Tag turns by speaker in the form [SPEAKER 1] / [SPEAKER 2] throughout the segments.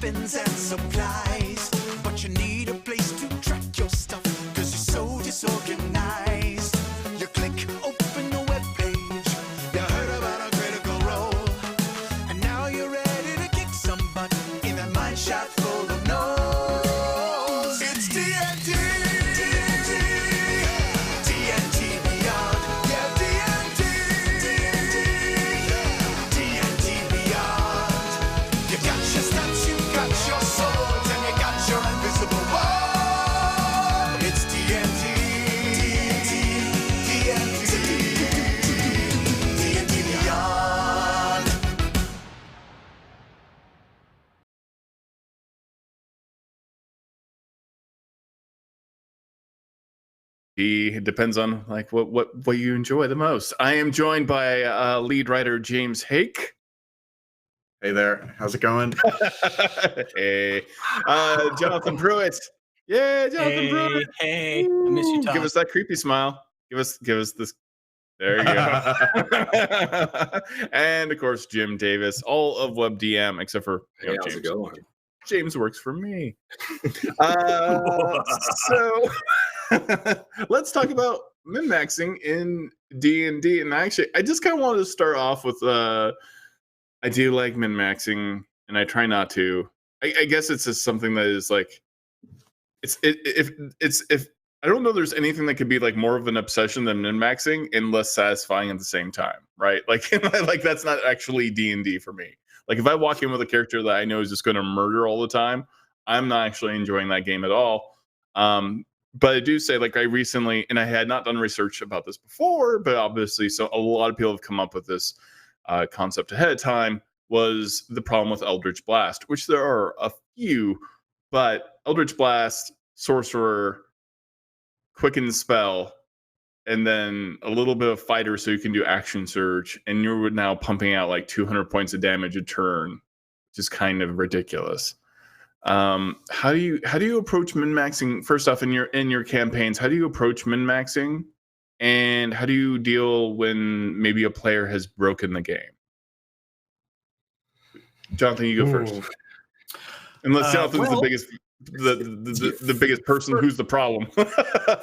[SPEAKER 1] weapons and supplies, but you need a place to track your stuff, cause you're so disorganized. You click open the web page, you heard about a critical role, and now you're ready to kick some butt in a mine shaft full of no's. It's D&D, D&D Beyond, yeah, D&D, D&D Beyond. You got your stats, you got your swords, and you got your invisible wall. It's D&D, D&D Beyond.
[SPEAKER 2] It depends on like what you enjoy the most. I am joined by lead writer James Haeck.
[SPEAKER 3] Hey there, how's it going?
[SPEAKER 2] Hey, Jonathan Pruitt. Yeah, Jonathan Pruitt.
[SPEAKER 4] Hey, I miss you, Todd.
[SPEAKER 2] Give us that creepy smile. Give us this. There you go. And of course, Jim Davis, all of WebDM except for
[SPEAKER 5] Hey, how's it going?
[SPEAKER 2] James works for me. So let's talk about min-maxing in D&D. And actually, I just kind of wanted to start off with I do like min-maxing, and I try not to. I guess it's just something that is like if I don't know there's anything that could be like more of an obsession than min-maxing and less satisfying at the same time, right? Like like that's not actually D&D for me. Like if I walk in with a character that I know is just going to murder all the time, I'm not actually enjoying that game at all. But I do say, like, I recently, and I had not done research about this before, but obviously, so a lot of people have come up with this concept ahead of time, was the problem with Eldritch Blast, which there are a few, but Eldritch Blast, Sorcerer, Quicken Spell, and then a little bit of Fighter so you can do Action Surge, and you're now pumping out like 200 points of damage a turn, which is kind of ridiculous. How do you approach min-maxing? First off, in your campaigns, how do you approach min-maxing, and how do you deal when maybe a player has broken the game? Jonathan, you go first. Unless Jonathan's the biggest the biggest person who's the problem.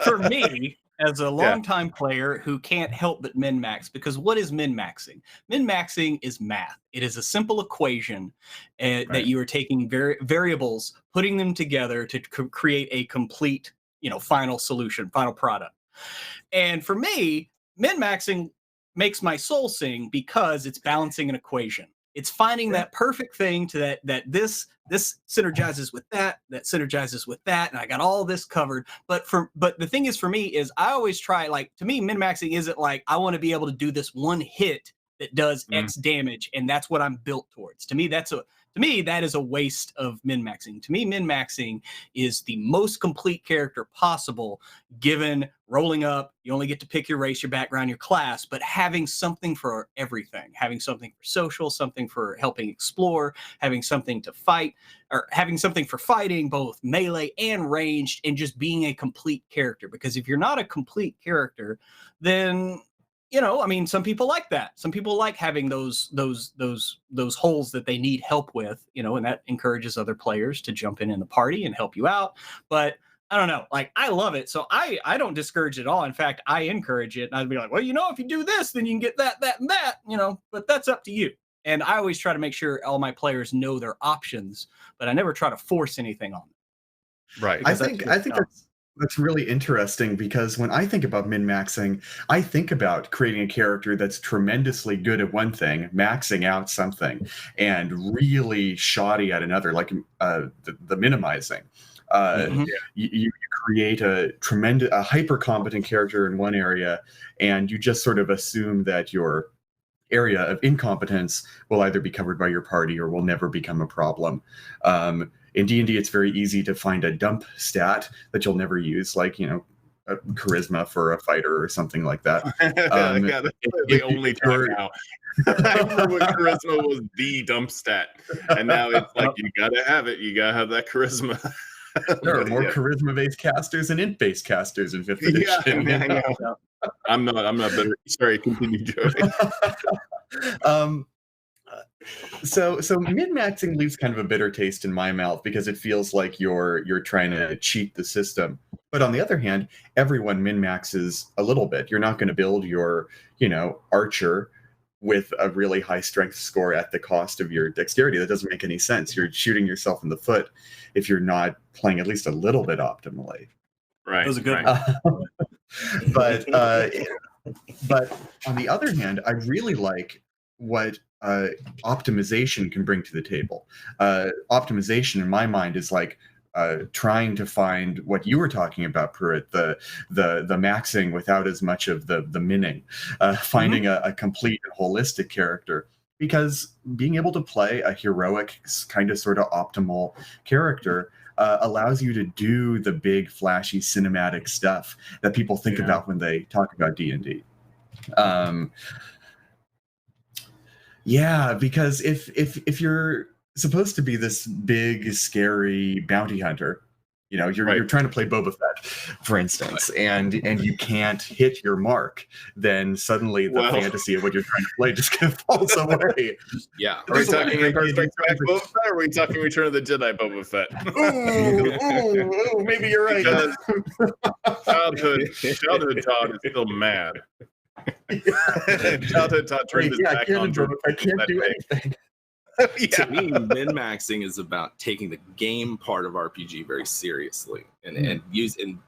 [SPEAKER 4] For me, as a longtime player who can't help but min-max, because what is min-maxing? Min-maxing is math. It is a simple equation that you are taking variables, putting them together to create a complete, final solution, final product. And for me, min-maxing makes my soul sing because it's balancing an equation. It's finding that perfect thing to that this synergizes with that synergizes with that, and I got all this covered. But the thing is, for me, is I always try, like, to me, min-maxing isn't like I want to be able to do this one hit that does X damage, and that's what I'm built towards. To me, that is a waste of min-maxing. To me, min-maxing is the most complete character possible, given rolling up, you only get to pick your race, your background, your class, but having something for everything, having something for social, something for helping explore, having something to fight, or having something for fighting, both melee and ranged, and just being a complete character. Because if you're not a complete character, then some people like that. Some people like having those holes that they need help with, and that encourages other players to jump in the party and help you out. But I don't know, like, I love it. So I don't discourage it at all. In fact, I encourage it. And I'd be like, well, if you do this, then you can get that, and that, but that's up to you. And I always try to make sure all my players know their options, but I never try to force anything on them.
[SPEAKER 2] Right.
[SPEAKER 3] I think that's really interesting, because when I think about min-maxing, I think about creating a character that's tremendously good at one thing, maxing out something, and really shoddy at another, like the minimizing. You create a hyper competent character in one area, and you just sort of assume that your area of incompetence will either be covered by your party or will never become a problem. In D&D, it's very easy to find a dump stat that you'll never use, like, charisma for a fighter or something like that.
[SPEAKER 2] Yeah, that's the only time now. I remember when charisma was the dump stat, and now it's like, you gotta have it. You gotta have that charisma.
[SPEAKER 3] There are more charisma-based casters and int-based casters in 5th edition.
[SPEAKER 2] Yeah, I know. I'm not better. Sorry, continue, Joey.
[SPEAKER 3] So min-maxing leaves kind of a bitter taste in my mouth because it feels like you're trying to cheat the system. But on the other hand, everyone min-maxes a little bit. You're not going to build your, archer with a really high strength score at the cost of your dexterity. That doesn't make any sense. You're shooting yourself in the foot if you're not playing at least a little bit optimally.
[SPEAKER 2] Right.
[SPEAKER 4] That was a good
[SPEAKER 2] one.
[SPEAKER 3] But on the other hand, I really like what optimization can bring to the table. Optimization, in my mind, is like trying to find what you were talking about, Pruitt, the maxing without as much of the minning, finding a complete and holistic character. Because being able to play a heroic, kind of sort of optimal character allows you to do the big, flashy, cinematic stuff that people think about when they talk about D&D. Because if you're supposed to be this big, scary bounty hunter, you're trying to play Boba Fett, for instance, and you can't hit your mark, then suddenly the fantasy of what you're trying to play just kind of falls away.
[SPEAKER 2] Yeah. Are we talking Empire Strikes Back Boba Fett, or are we talking Return of the Jedi Boba Fett?
[SPEAKER 3] Ooh, maybe you're right.
[SPEAKER 2] Childhood Todd is still mad. Childhood Todd turned his back on Jordan.
[SPEAKER 3] I can't do anything.
[SPEAKER 5] To me, min-maxing is about taking the game part of RPG very seriously and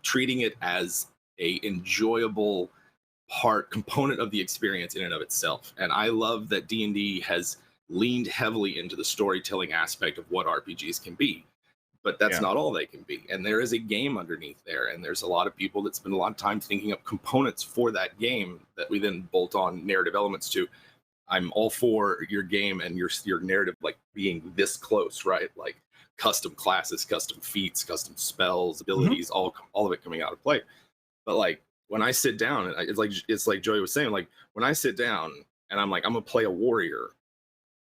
[SPEAKER 5] treating it as a enjoyable component of the experience in and of itself. And I love that D&D has leaned heavily into the storytelling aspect of what RPGs can be. But that's not all they can be. And there is a game underneath there. And there's a lot of people that spend a lot of time thinking up components for that game that we then bolt on narrative elements to. I'm all for your game and your narrative like being this close, right? Like custom classes, custom feats, custom spells, abilities, all of it coming out of play. But like when I sit down, it's like Joey was saying, like when I sit down and I'm like, I'm gonna play a warrior.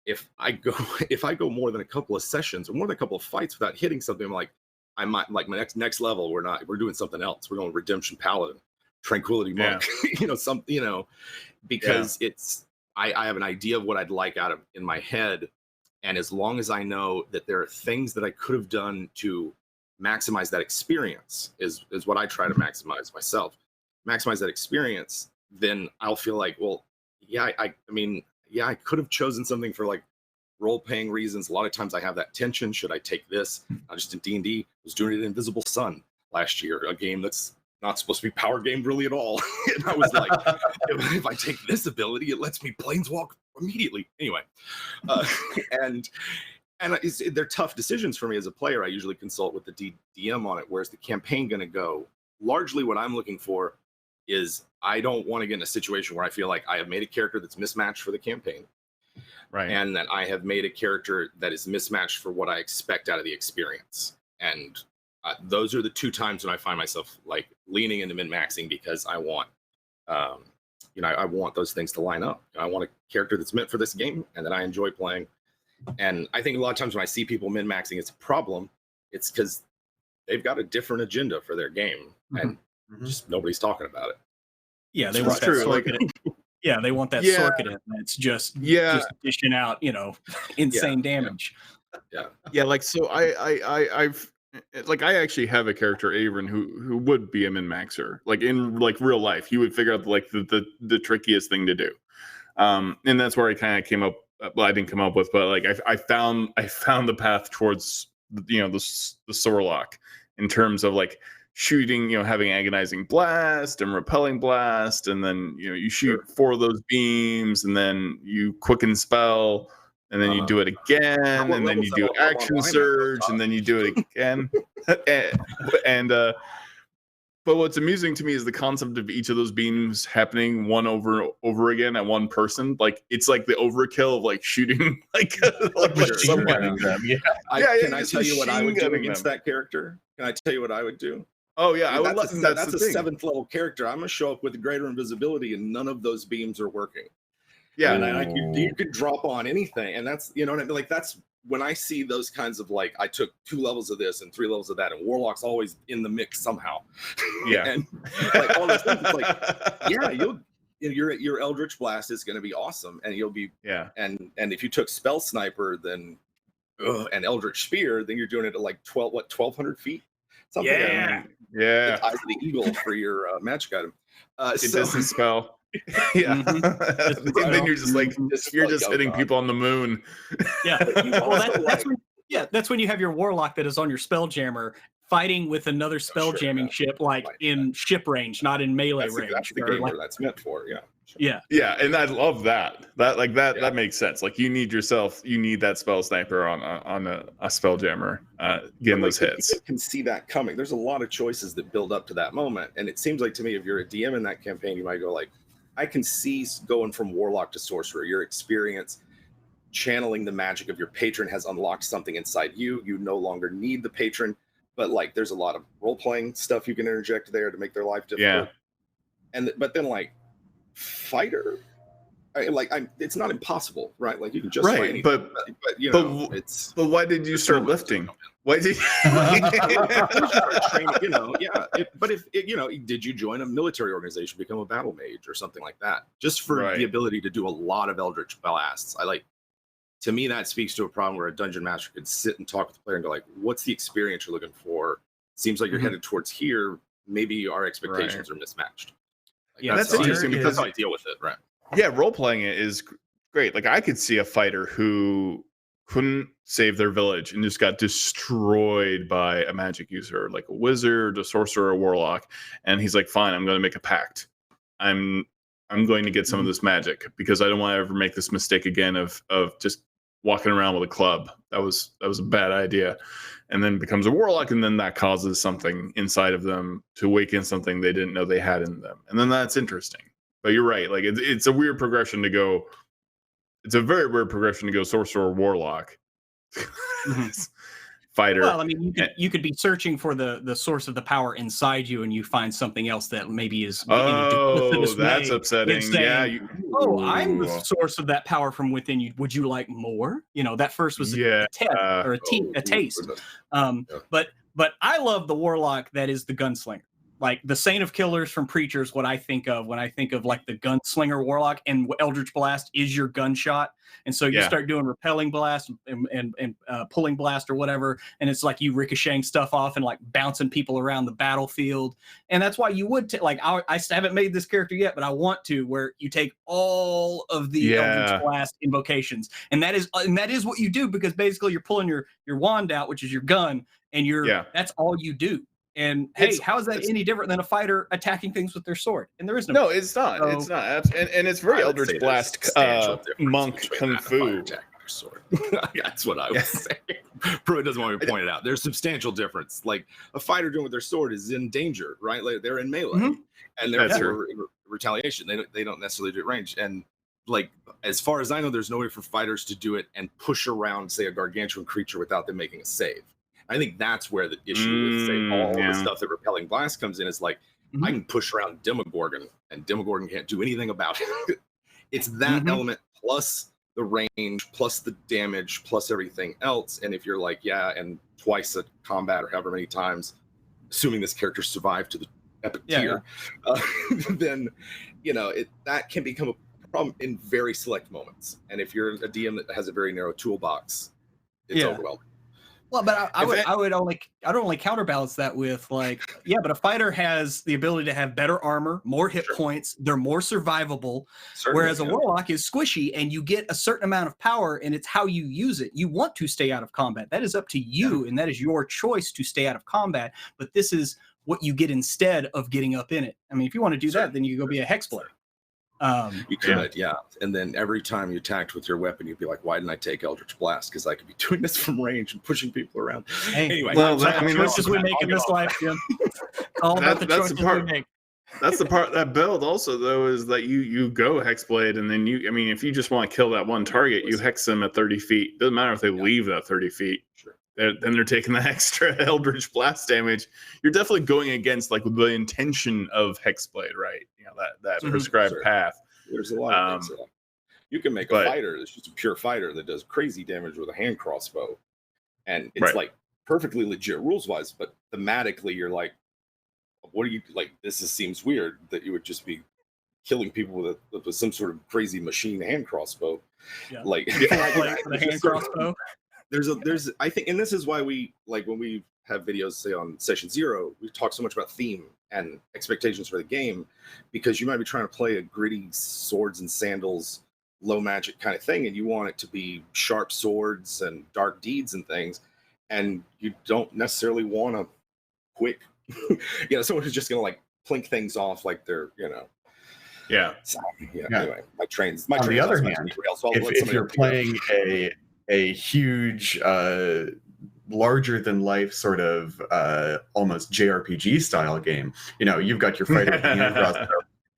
[SPEAKER 5] If I go more than a couple of sessions or more than a couple of fights without hitting something, I'm like, I might like my next level. We're doing something else. We're going Redemption Paladin, Tranquility Monk, because I have an idea of what I'd like in my head. And as long as I know that there are things that I could have done to maximize that experience is what I try to maximize myself, maximize that experience, then I'll feel like, well, I could have chosen something for like role-playing reasons. A lot of times I have that tension. Should I take this? Not just in D&D. I was doing it in Invisible Sun last year, a game that's not supposed to be power gamed really at all. And I was like, if I take this ability, it lets me planeswalk immediately. Anyway, and they're tough decisions for me as a player. I usually consult with the DM on it. Where's the campaign going to go? Largely what I'm looking for is I don't want to get in a situation where I feel like I have made a character that's mismatched for the campaign. Right. And that I have made a character that is mismatched for what I expect out of the experience. And those are the two times when I find myself like leaning into min-maxing because I want, I want those things to line up. I want a character that's meant for this game and that I enjoy playing. And I think a lot of times when I see people min-maxing, it's a problem. It's because they've got a different agenda for their game, and just nobody's talking about it.
[SPEAKER 4] Yeah, they want that sorkin. Yeah, they want that sorkin. It's just dishing out, insane damage.
[SPEAKER 2] Yeah. Like so, I've I actually have a character, Eberron, who would be a min-maxer. Like in like real life, he would figure out like the trickiest thing to do. And that's where I kind of came up. Well, I didn't come up with, but like I found the path towards the Sorlock in terms of like shooting, having agonizing blast and repelling blast, and then you shoot 4 of those beams, and then you quicken spell, and then you do it again, and then you do action surge, and then you do it again. and but what's amusing to me is the concept of each of those beams happening one over again at one person. Like it's like the overkill of like shooting
[SPEAKER 5] someone. Can I tell you what I would do against that character? Can I tell you what I would do?
[SPEAKER 2] Oh yeah,
[SPEAKER 5] that's a 7th level character. I'm gonna show up with greater invisibility, and none of those beams are working. Yeah, and you could drop on anything, and that's what I mean. Like that's when I see those kinds of like I took 2 levels of this and 3 levels of that, and Warlock's always in the mix somehow. Yeah, and like all those things. It's like your Eldritch Blast is going to be awesome, and you'll be and if you took Spell Sniper, then and Eldritch Spear, then you're doing it at like 1,200 feet, something.
[SPEAKER 4] Yeah.
[SPEAKER 5] The Eyes of the Eagle for your magic item.
[SPEAKER 2] Distance spell. Yeah. And then you're just like you're just hitting people on the moon.
[SPEAKER 4] Yeah. Well, that's when you have your warlock that is on your Spelljammer fighting with another spelljamming ship, in ship range, not in melee range.
[SPEAKER 5] That's the game where that's meant for.
[SPEAKER 2] Yeah, and I love that. That makes sense. Like you need that spell sniper on a spelljammer, getting those hits.
[SPEAKER 5] You can see that coming. There's a lot of choices that build up to that moment, and it seems like to me, if you're a DM in that campaign, you might go like, I can see going from warlock to sorcerer. Your experience channeling the magic of your patron has unlocked something inside you. You no longer need the patron, but like there's a lot of role-playing stuff you can interject there to make their life difficult. But then like fighter, it's not impossible, right? Like you can just fight anything, but
[SPEAKER 2] but why did you start lifting? Why did
[SPEAKER 5] did you join a military organization, become a battle mage or something like that, just for the ability to do a lot of Eldritch Blasts? To me, that speaks to a problem where a dungeon master could sit and talk with the player and go like, what's the experience you're looking for? Seems like you're headed towards here. Maybe our expectations are mismatched.
[SPEAKER 2] That's interesting because
[SPEAKER 5] that's how I deal with it, right?
[SPEAKER 2] Yeah, role-playing it is great. Like I could see a fighter who couldn't save their village and just got destroyed by a magic user, like a wizard, a sorcerer, a warlock, and he's like, fine, I'm going to make a pact. I'm going to get some of this magic because I don't want to ever make this mistake again of just walking around with a club. That was a bad idea. And then becomes a warlock, and then that causes something inside of them to awaken something they didn't know they had in them. And then that's interesting. But you're right. Like it's a weird progression to go. It's a very weird progression to go sorcerer, warlock, fighter.
[SPEAKER 4] Well, I mean, you could be searching for the source of the power inside you, and you find something else that maybe is.
[SPEAKER 2] That's upsetting. Saying,
[SPEAKER 4] I'm the source of that power from within you. Would you like more? That first was a test or a taste. But I love the warlock that is the gunslinger. Like the Saint of Killers from Preachers, what I think of when I think of like the gunslinger warlock, and Eldritch Blast is your gunshot. And so you start doing repelling blast and pulling blast or whatever. And it's like you ricocheting stuff off and like bouncing people around the battlefield. And that's why you would I haven't made this character yet, but I want to, where you take all of the Eldritch Blast invocations. And that is what you do, because basically you're pulling your wand out, which is your gun, and that's all you do. And how is that any different than a fighter attacking things with their sword? And there is no.
[SPEAKER 2] No, it's not. So, it's not. And it's very Eldritch Blast monk kung fu.
[SPEAKER 5] Sword. That's what I was saying. Pruitt doesn't want me to point it out. There's substantial difference. Like a fighter doing with their sword is in danger, right? Like they're in melee, and they're in retaliation. They don't necessarily do it range. And like as far as I know, there's no way for fighters to do it and push around, say, a gargantuan creature without them making a save. I think that's where the issue with, say, all the stuff that Repelling Blast comes in is like, I can push around Demogorgon, and Demogorgon can't do anything about it. It's that element plus the range, plus the damage, plus everything else. And if you're like, and twice a combat or however many times, assuming this character survived to the epic tier, then, that can become a problem in very select moments. And if you're a DM that has a very narrow toolbox, it's overwhelming.
[SPEAKER 4] Well, but I would only counterbalance that with like, but a fighter has the ability to have better armor, more hit points, they're more survivable, whereas a warlock is squishy and you get a certain amount of power, and it's how you use it. You want to stay out of combat. That is up to you, and that is your choice to stay out of combat, but this is what you get instead of getting up in it. I mean, if you want to do that, then you go be a Hexblader.
[SPEAKER 5] You could, and then every time you attacked with your weapon, you'd be like, "Why didn't I take Eldritch Blast? Because I could be doing this from range and pushing people around." Anyway,
[SPEAKER 4] choices we make in this life, Jim. All about the choices we make.
[SPEAKER 2] That's the part that build also though is that you go Hexblade, and then if you just want to kill that one target, you hex them at 30 feet. Doesn't matter if they leave that 30 feet. Then they're taking the extra Eldritch Blast damage. You're definitely going against like the intention of Hexblade, right? That prescribed path.
[SPEAKER 5] There's a lot of things. You can make a fighter that's just a pure fighter that does crazy damage with a hand crossbow, and it's like perfectly legit rules wise, but thematically you're like, what do you like? This seems weird that you would just be killing people with some sort of crazy machine hand crossbow.
[SPEAKER 4] Yeah.
[SPEAKER 5] Like
[SPEAKER 4] the hand crossbow.
[SPEAKER 5] There's I think, and this is why we like when we have videos say on session 0, we talk so much about theme and expectations for the game, because you might be trying to play a gritty swords and sandals, low magic kind of thing, and you want it to be sharp swords and dark deeds and things, and you don't necessarily want a quick, someone who's just gonna like plink things off like they're,
[SPEAKER 2] Yeah.
[SPEAKER 5] So,
[SPEAKER 3] Yeah.
[SPEAKER 5] Anyway, my trains.
[SPEAKER 3] On the other hand, if you're playing a huge, larger than life sort of almost JRPG style game, you've got your fighter with the hand crossbow.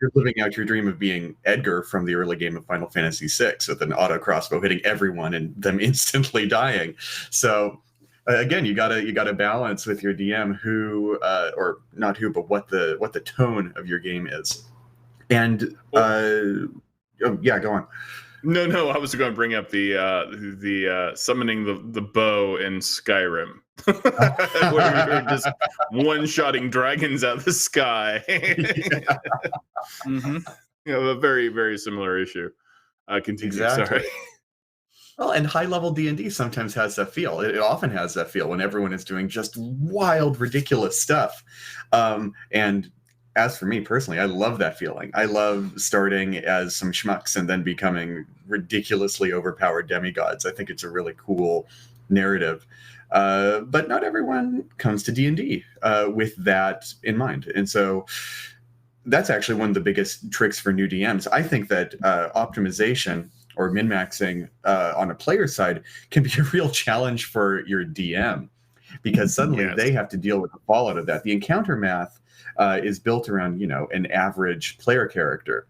[SPEAKER 3] You're living out your dream of being Edgar from the early game of Final Fantasy VI with an auto crossbow hitting everyone and them instantly dying. So again, you gotta balance with your DM who, or not who, but what the tone of your game is. And yeah, go on.
[SPEAKER 2] No, I was going to bring up the summoning the bow in Skyrim, where you're just one-shotting dragons out of the sky.
[SPEAKER 4] Mm-hmm.
[SPEAKER 2] A very, very similar issue. Continue.
[SPEAKER 3] Exactly.
[SPEAKER 2] Sorry.
[SPEAKER 3] Well, and high-level D&D sometimes has that feel. It often has that feel when everyone is doing just wild, ridiculous stuff. And as for me personally, I love that feeling. I love starting as some schmucks and then becoming ridiculously overpowered demigods. I think it's a really cool narrative. But not everyone comes to D&D with that in mind. And so that's actually one of the biggest tricks for new DMs. I think that optimization or min-maxing on a player side can be a real challenge for your DM, because suddenly they have to deal with the fallout of that. The encounter math is built around, an average player character.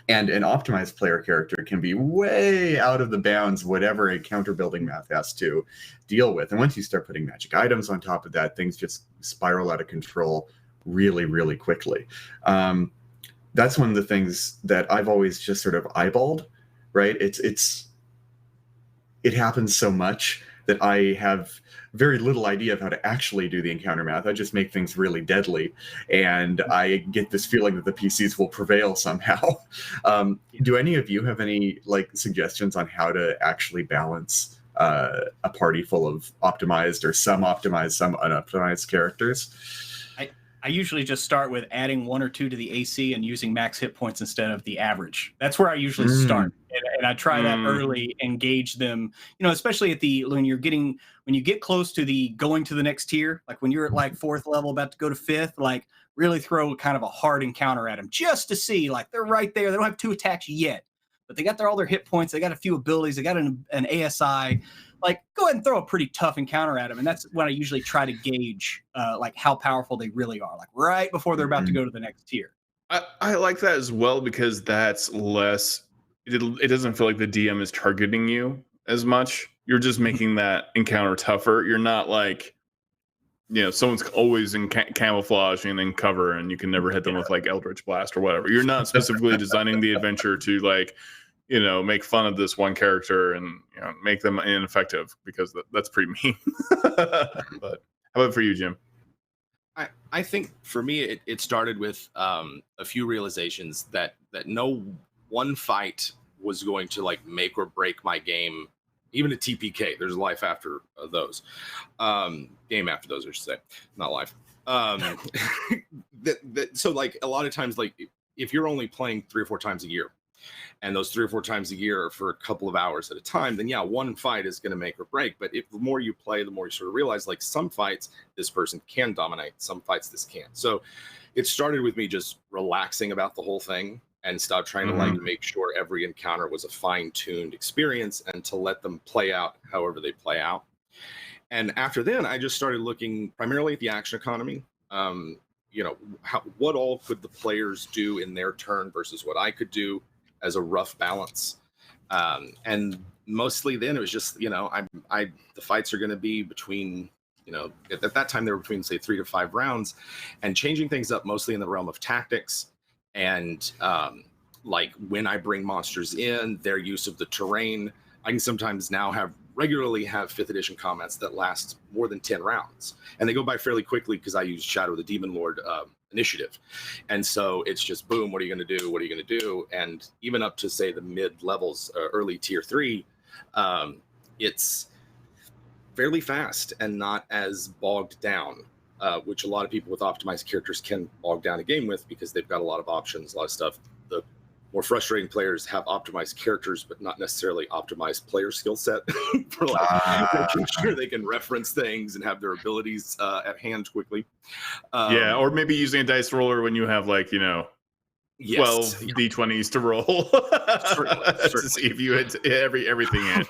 [SPEAKER 3] And an optimized player character can be way out of the bounds whatever a counter building math has to deal with. And once you start putting magic items on top of that, things just spiral out of control really, really quickly. That's one of the things that I've always just sort of eyeballed, right? It happens so much that I have very little idea of how to actually do the encounter math. I just make things really deadly, and I get this feeling that the PCs will prevail somehow. Do any of you have any suggestions on how to actually balance a party full of optimized or some optimized, some unoptimized characters?
[SPEAKER 4] I usually just start with adding 1 or 2 to the AC and using max hit points instead of the average. That's where I usually start. And I try that early, engage them, especially when you get close to the going to the next tier, like when you're at 4th level, about to go to 5th, really throw kind of a hard encounter at them just to see, they're right there. They don't have 2 attacks yet, but they got all their hit points. They got a few abilities. They got an ASI. Go ahead and throw a pretty tough encounter at them. And that's when I usually try to gauge how powerful they really are, right before they're about to go to the next tier.
[SPEAKER 2] I like that as well, because that's less, it doesn't feel like the DM is targeting you as much. You're just making that encounter tougher. You're not someone's always in camouflage and in cover, and you can never hit them with Eldritch Blast or whatever. You're not specifically designing the adventure to make fun of this one character and make them ineffective, because that's pretty mean. But how about for you, Jim?
[SPEAKER 5] I think for me it started with a few realizations that no one fight was going to make or break my game. Even a TPK, there's life after those. Game after those, I should say, not life. So a lot of times, if you're only playing 3 or 4 times a year, and those 3 or 4 times a year are for a couple of hours at a time, then one fight is going to make or break. But the more you play, the more you sort of realize, some fights this person can dominate, some fights this can't. So it started with me just relaxing about the whole thing and stop trying to make sure every encounter was a fine-tuned experience, and to let them play out however they play out. And after then, I just started looking primarily at the action economy. What all could the players do in their turn versus what I could do as a rough balance. And mostly then it was just, the fights are going to be between, at that time they were between, say, 3 to 5 rounds, and changing things up mostly in the realm of tactics. And when I bring monsters in, their use of the terrain, I can sometimes now regularly have 5th edition combats that last more than 10 rounds. And they go by fairly quickly because I use Shadow of the Demon Lord initiative. And so it's just boom, what are you going to do? What are you going to do? And even up to say the mid levels, early tier 3, it's fairly fast and not as bogged down, which a lot of people with optimized characters can bog down a game with because they've got a lot of options, a lot of stuff. The more frustrating players have optimized characters, but not necessarily optimized player skill set for making sure they can reference things and have their abilities at hand quickly.
[SPEAKER 2] Or maybe using a dice roller when you have 12 d20s to roll to see if you hit everything in.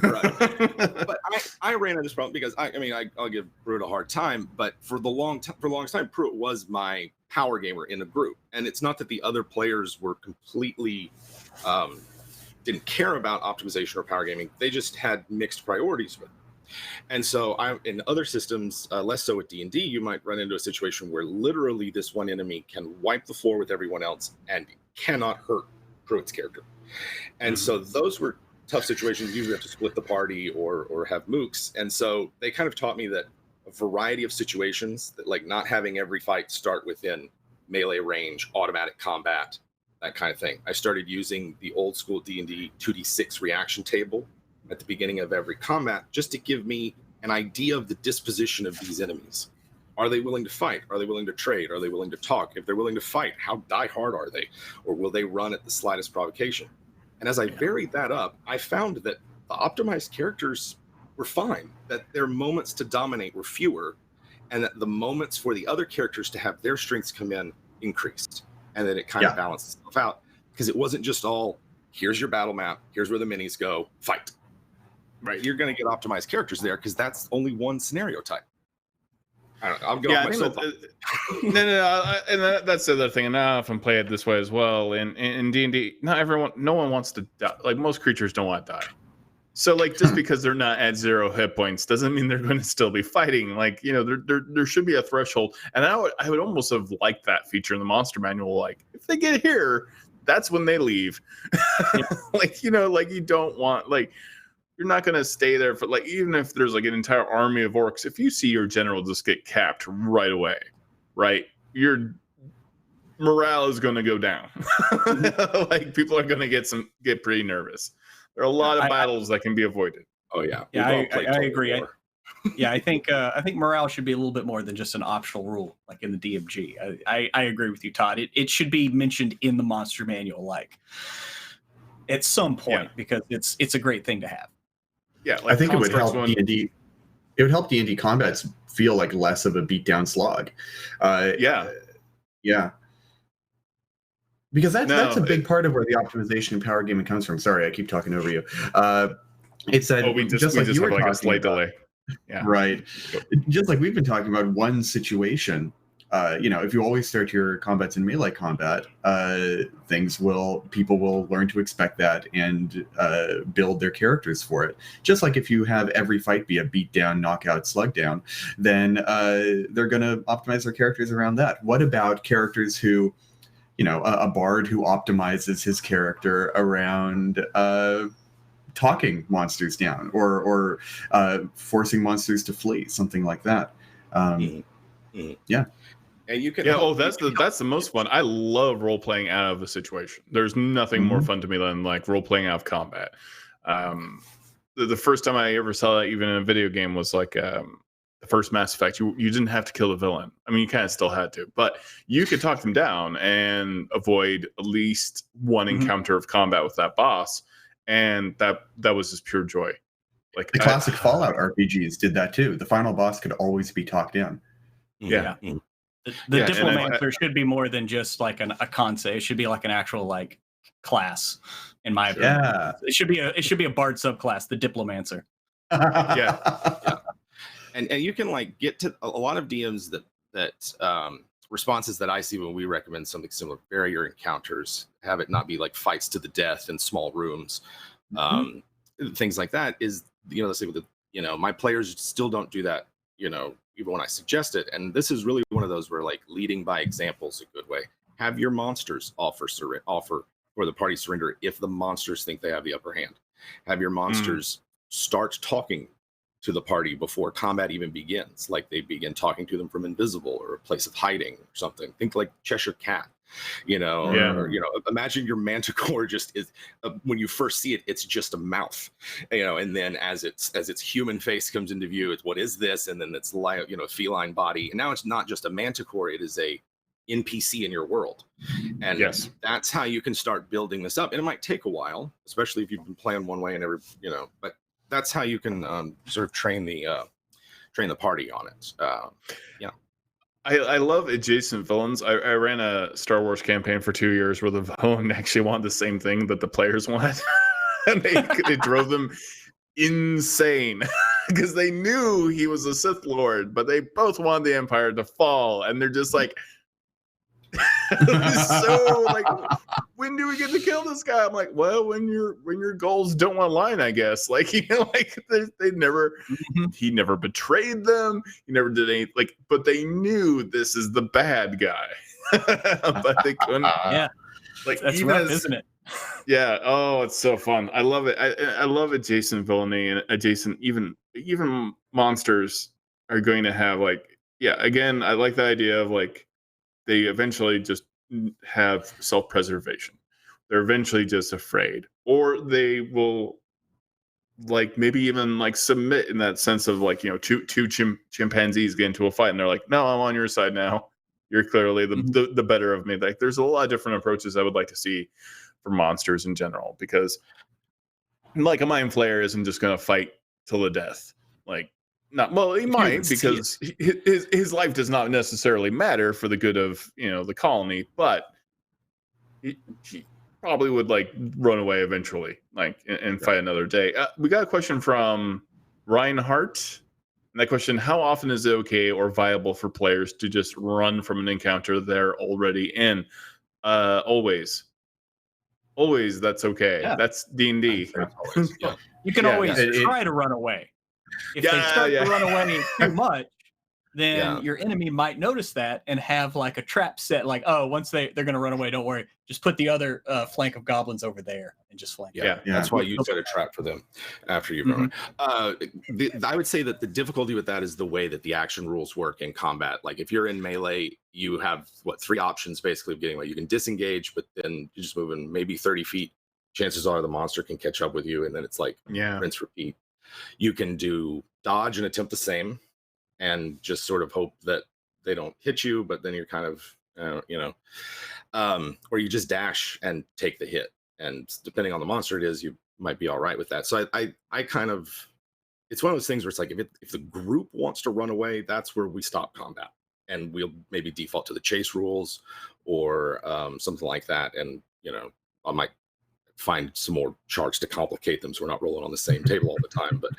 [SPEAKER 5] Right. But I ran into this problem because I'll give Pruitt a hard time, but for the longest time, Pruitt was my power gamer in the group, and it's not that the other players were completely didn't care about optimization or power gaming. They just had mixed priorities with it. And so in other systems, less so with D&D, you might run into a situation where literally this one enemy can wipe the floor with everyone else and cannot hurt Pruitt's character. And so those were tough situations. Usually have to split the party or have mooks. And so they kind of taught me that a variety of situations, that like not having every fight start within melee range, automatic combat, that kind of thing. I started using the old school D&D 2d6 reaction table at the beginning of every combat, just to give me an idea of the disposition of these enemies. Are they willing to fight? Are they willing to trade? Are they willing to talk? If they're willing to fight, how die-hard are they? Or will they run at the slightest provocation? And as I varied that up, I found that the optimized characters were fine, that their moments to dominate were fewer, and that the moments for the other characters to have their strengths come in increased. And then it kind of balanced itself out, because it wasn't just all, here's your battle map, here's where the minis go, fight. Right, you're going to get optimized characters there because that's only one scenario type. I don't know. I'll get off my soapbox.
[SPEAKER 2] And that's the other thing. And I often play it this way as well. In D&D, no one wants to die. Like most creatures don't want to die. So just because they're not at 0 hit points doesn't mean they're going to still be fighting. There should be a threshold. And I would almost have liked that feature in the monster manual. Like if they get here, that's when they leave. You don't want you're not going to stay there for even if there's an entire army of orcs, if you see your general just get capped right away, right, your morale is going to go down. People are going to get pretty nervous. There are a lot of battles that can be avoided.
[SPEAKER 5] Oh yeah.
[SPEAKER 4] I agree. I think morale should be a little bit more than just an optional rule like in the DMG. I agree with you, Todd. It should be mentioned in the monster manual at some point because it's a great thing to have.
[SPEAKER 2] Yeah,
[SPEAKER 3] I think it would help D&D. It would help D&D combats feel like less of a beatdown slog. Because that's a big part of where the optimization and power gaming comes from. Sorry, I keep talking over you. It's that
[SPEAKER 2] we just have a slight delay.
[SPEAKER 3] Yeah. Right. Just like we've been talking about one situation. If you always start your combats in melee combat, people will learn to expect that and build their characters for it. Just like if you have every fight be a beat down, knockout, slug down, then they're going to optimize their characters around that. What about characters who, a bard who optimizes his character around talking monsters down or forcing monsters to flee, something like that. Yeah.
[SPEAKER 5] And you can
[SPEAKER 2] that's the most fun. I love role playing out of a situation. There's nothing more fun to me than role playing out of combat. The first time I ever saw that even in a video game was the first Mass Effect. You didn't have to kill the villain. I mean, you kind of still had to, but you could talk them down and avoid at least one encounter of combat with that boss, and that was just pure joy.
[SPEAKER 3] The classic Fallout RPGs did that too. The final boss could always be talked down.
[SPEAKER 2] Yeah.
[SPEAKER 4] The Diplomancer should be more than just a concept. It should be an actual class, in my opinion.
[SPEAKER 3] Yeah.
[SPEAKER 4] It should be a bard subclass, the Diplomancer.
[SPEAKER 5] Yeah. And you can get to a lot of DMs that responses that I see when we recommend something similar, barrier encounters, have it not be fights to the death in small rooms, things like that is, let's say with my players still don't do that, even when I suggest it. And this is really one of those where leading by example is a good way. Have your monsters offer for the party surrender if the monsters think they have the upper hand. Have your monsters start talking to the party before combat even begins. Like they begin talking to them from invisible or a place of hiding or something. Think like Cheshire Cat, or imagine your manticore just is when you first see it, it's just a mouth, and then as its human face comes into view, it's what is this, and then it's like feline body, and now it's not just a manticore, it is a NPC in your world. And that's how you can start building this up, and it might take a while, especially if you've been playing one way and but that's how you can sort of train the party on it.
[SPEAKER 2] I love adjacent villains. I ran a Star Wars campaign for 2 years where the villain actually wanted the same thing that the players wanted. And they drove them insane because they knew he was a Sith Lord, but they both wanted the Empire to fall. And they're just like, so like, when do we get to kill this guy? I'm like, well, when your goals don't align, I guess. Like, like they never, he never betrayed them. He never did any, like, but they knew this is the bad guy, but they couldn't. Like,
[SPEAKER 4] that's rough, isn't it?
[SPEAKER 2] Yeah. Oh, it's so fun. I love it. I love adjacent villainy and adjacent, even monsters are going to have again, I like the idea of they eventually just have self-preservation. They're eventually just afraid, or they will maybe even submit in that sense of two chimpanzees get into a fight and they're like, no, I'm on your side now. You're clearly the better of me. Like, there's a lot of different approaches I would like to see for monsters in general, because a mind flayer isn't just going to fight till the death. He might, because his life does not necessarily matter for the good of the colony, but he probably would run away eventually, and fight another day. We got a question from Reinhardt, and that question: how often is it okay or viable for players to just run from an encounter they're already in? Always. That's okay. Yeah. That's D&D.
[SPEAKER 4] You can always try to run away. If they start to run away too much, then your enemy might notice that and have a trap set. Once they're going to run away, don't worry. Just put the other flank of goblins over there and just flank.
[SPEAKER 5] Yeah. That's why you set a trap for them after you've run away. I would say that the difficulty with that is the way that the action rules work in combat. If you're in melee, you have 3 options basically of getting away. You can disengage, but then you're just moving maybe 30 feet. Chances are the monster can catch up with you, and then it's rinse, repeat. You can do dodge and attempt the same and just sort of hope that they don't hit you, but then you're kind of, or you just dash and take the hit. And depending on the monster it is, you might be all right with that. So I kind of, it's one of those things where it's if the group wants to run away, that's where we stop combat. And we'll maybe default to the chase rules or something like that. And, I might find some more charts to complicate them so we're not rolling on the same table all the time, but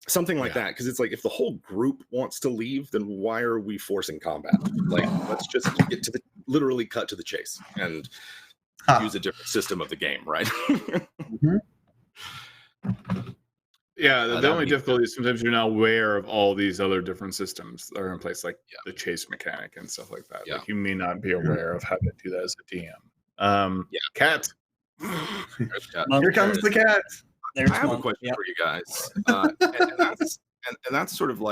[SPEAKER 5] something like that, because it's if the whole group wants to leave, then why are we forcing combat? Let's just get to literally cut to the chase and use a different system of the game, right?
[SPEAKER 2] Yeah, the only difficulty is sometimes you're not aware of all these other different systems that are in place, the chase mechanic and stuff like that. You may not be aware of how to do that as a DM. Cat.
[SPEAKER 3] Here comes the cat.
[SPEAKER 5] I have a question for you guys, and that's sort of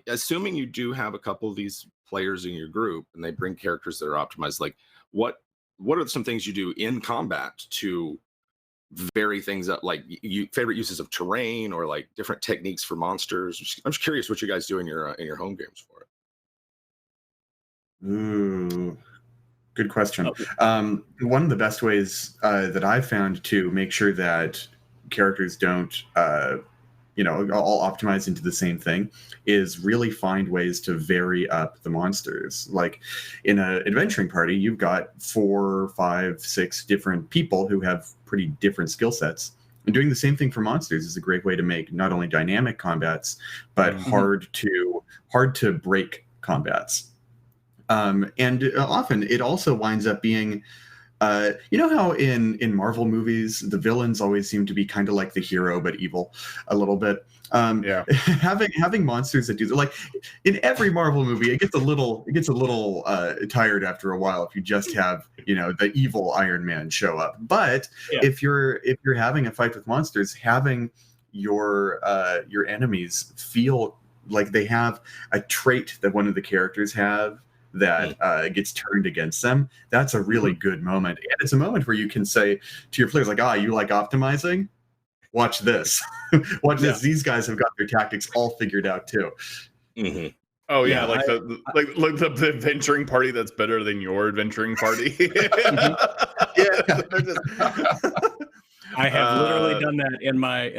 [SPEAKER 5] assuming you do have a couple of these players in your group and they bring characters that are optimized. What are some things you do in combat to vary things up? Favorite uses of terrain or different techniques for monsters. I'm just curious what you guys do in your home games for it.
[SPEAKER 3] Ooh. Good question. One of the best ways that I've found to make sure that characters don't, all optimize into the same thing is really find ways to vary up the monsters. In an adventuring party, you've got 4, 5, 6 different people who have pretty different skill sets. And doing the same thing for monsters is a great way to make not only dynamic combats, but hard to break combats. And often it also winds up being, how in Marvel movies, the villains always seem to be kind of like the hero, but evil a little bit. Having monsters that do that, in every Marvel movie, it gets a little tired after a while if you just have, the evil Iron Man show up. But if you're having a fight with monsters, having your enemies feel like they have a trait that one of the characters have that gets turned against them. That's a really good moment, and it's a moment where you can say to your players, like, you like optimizing? Watch this. Watch this. These guys have got their tactics all figured out too.
[SPEAKER 2] Oh yeah, like the adventuring party that's better than your adventuring party.
[SPEAKER 4] I have literally done that in my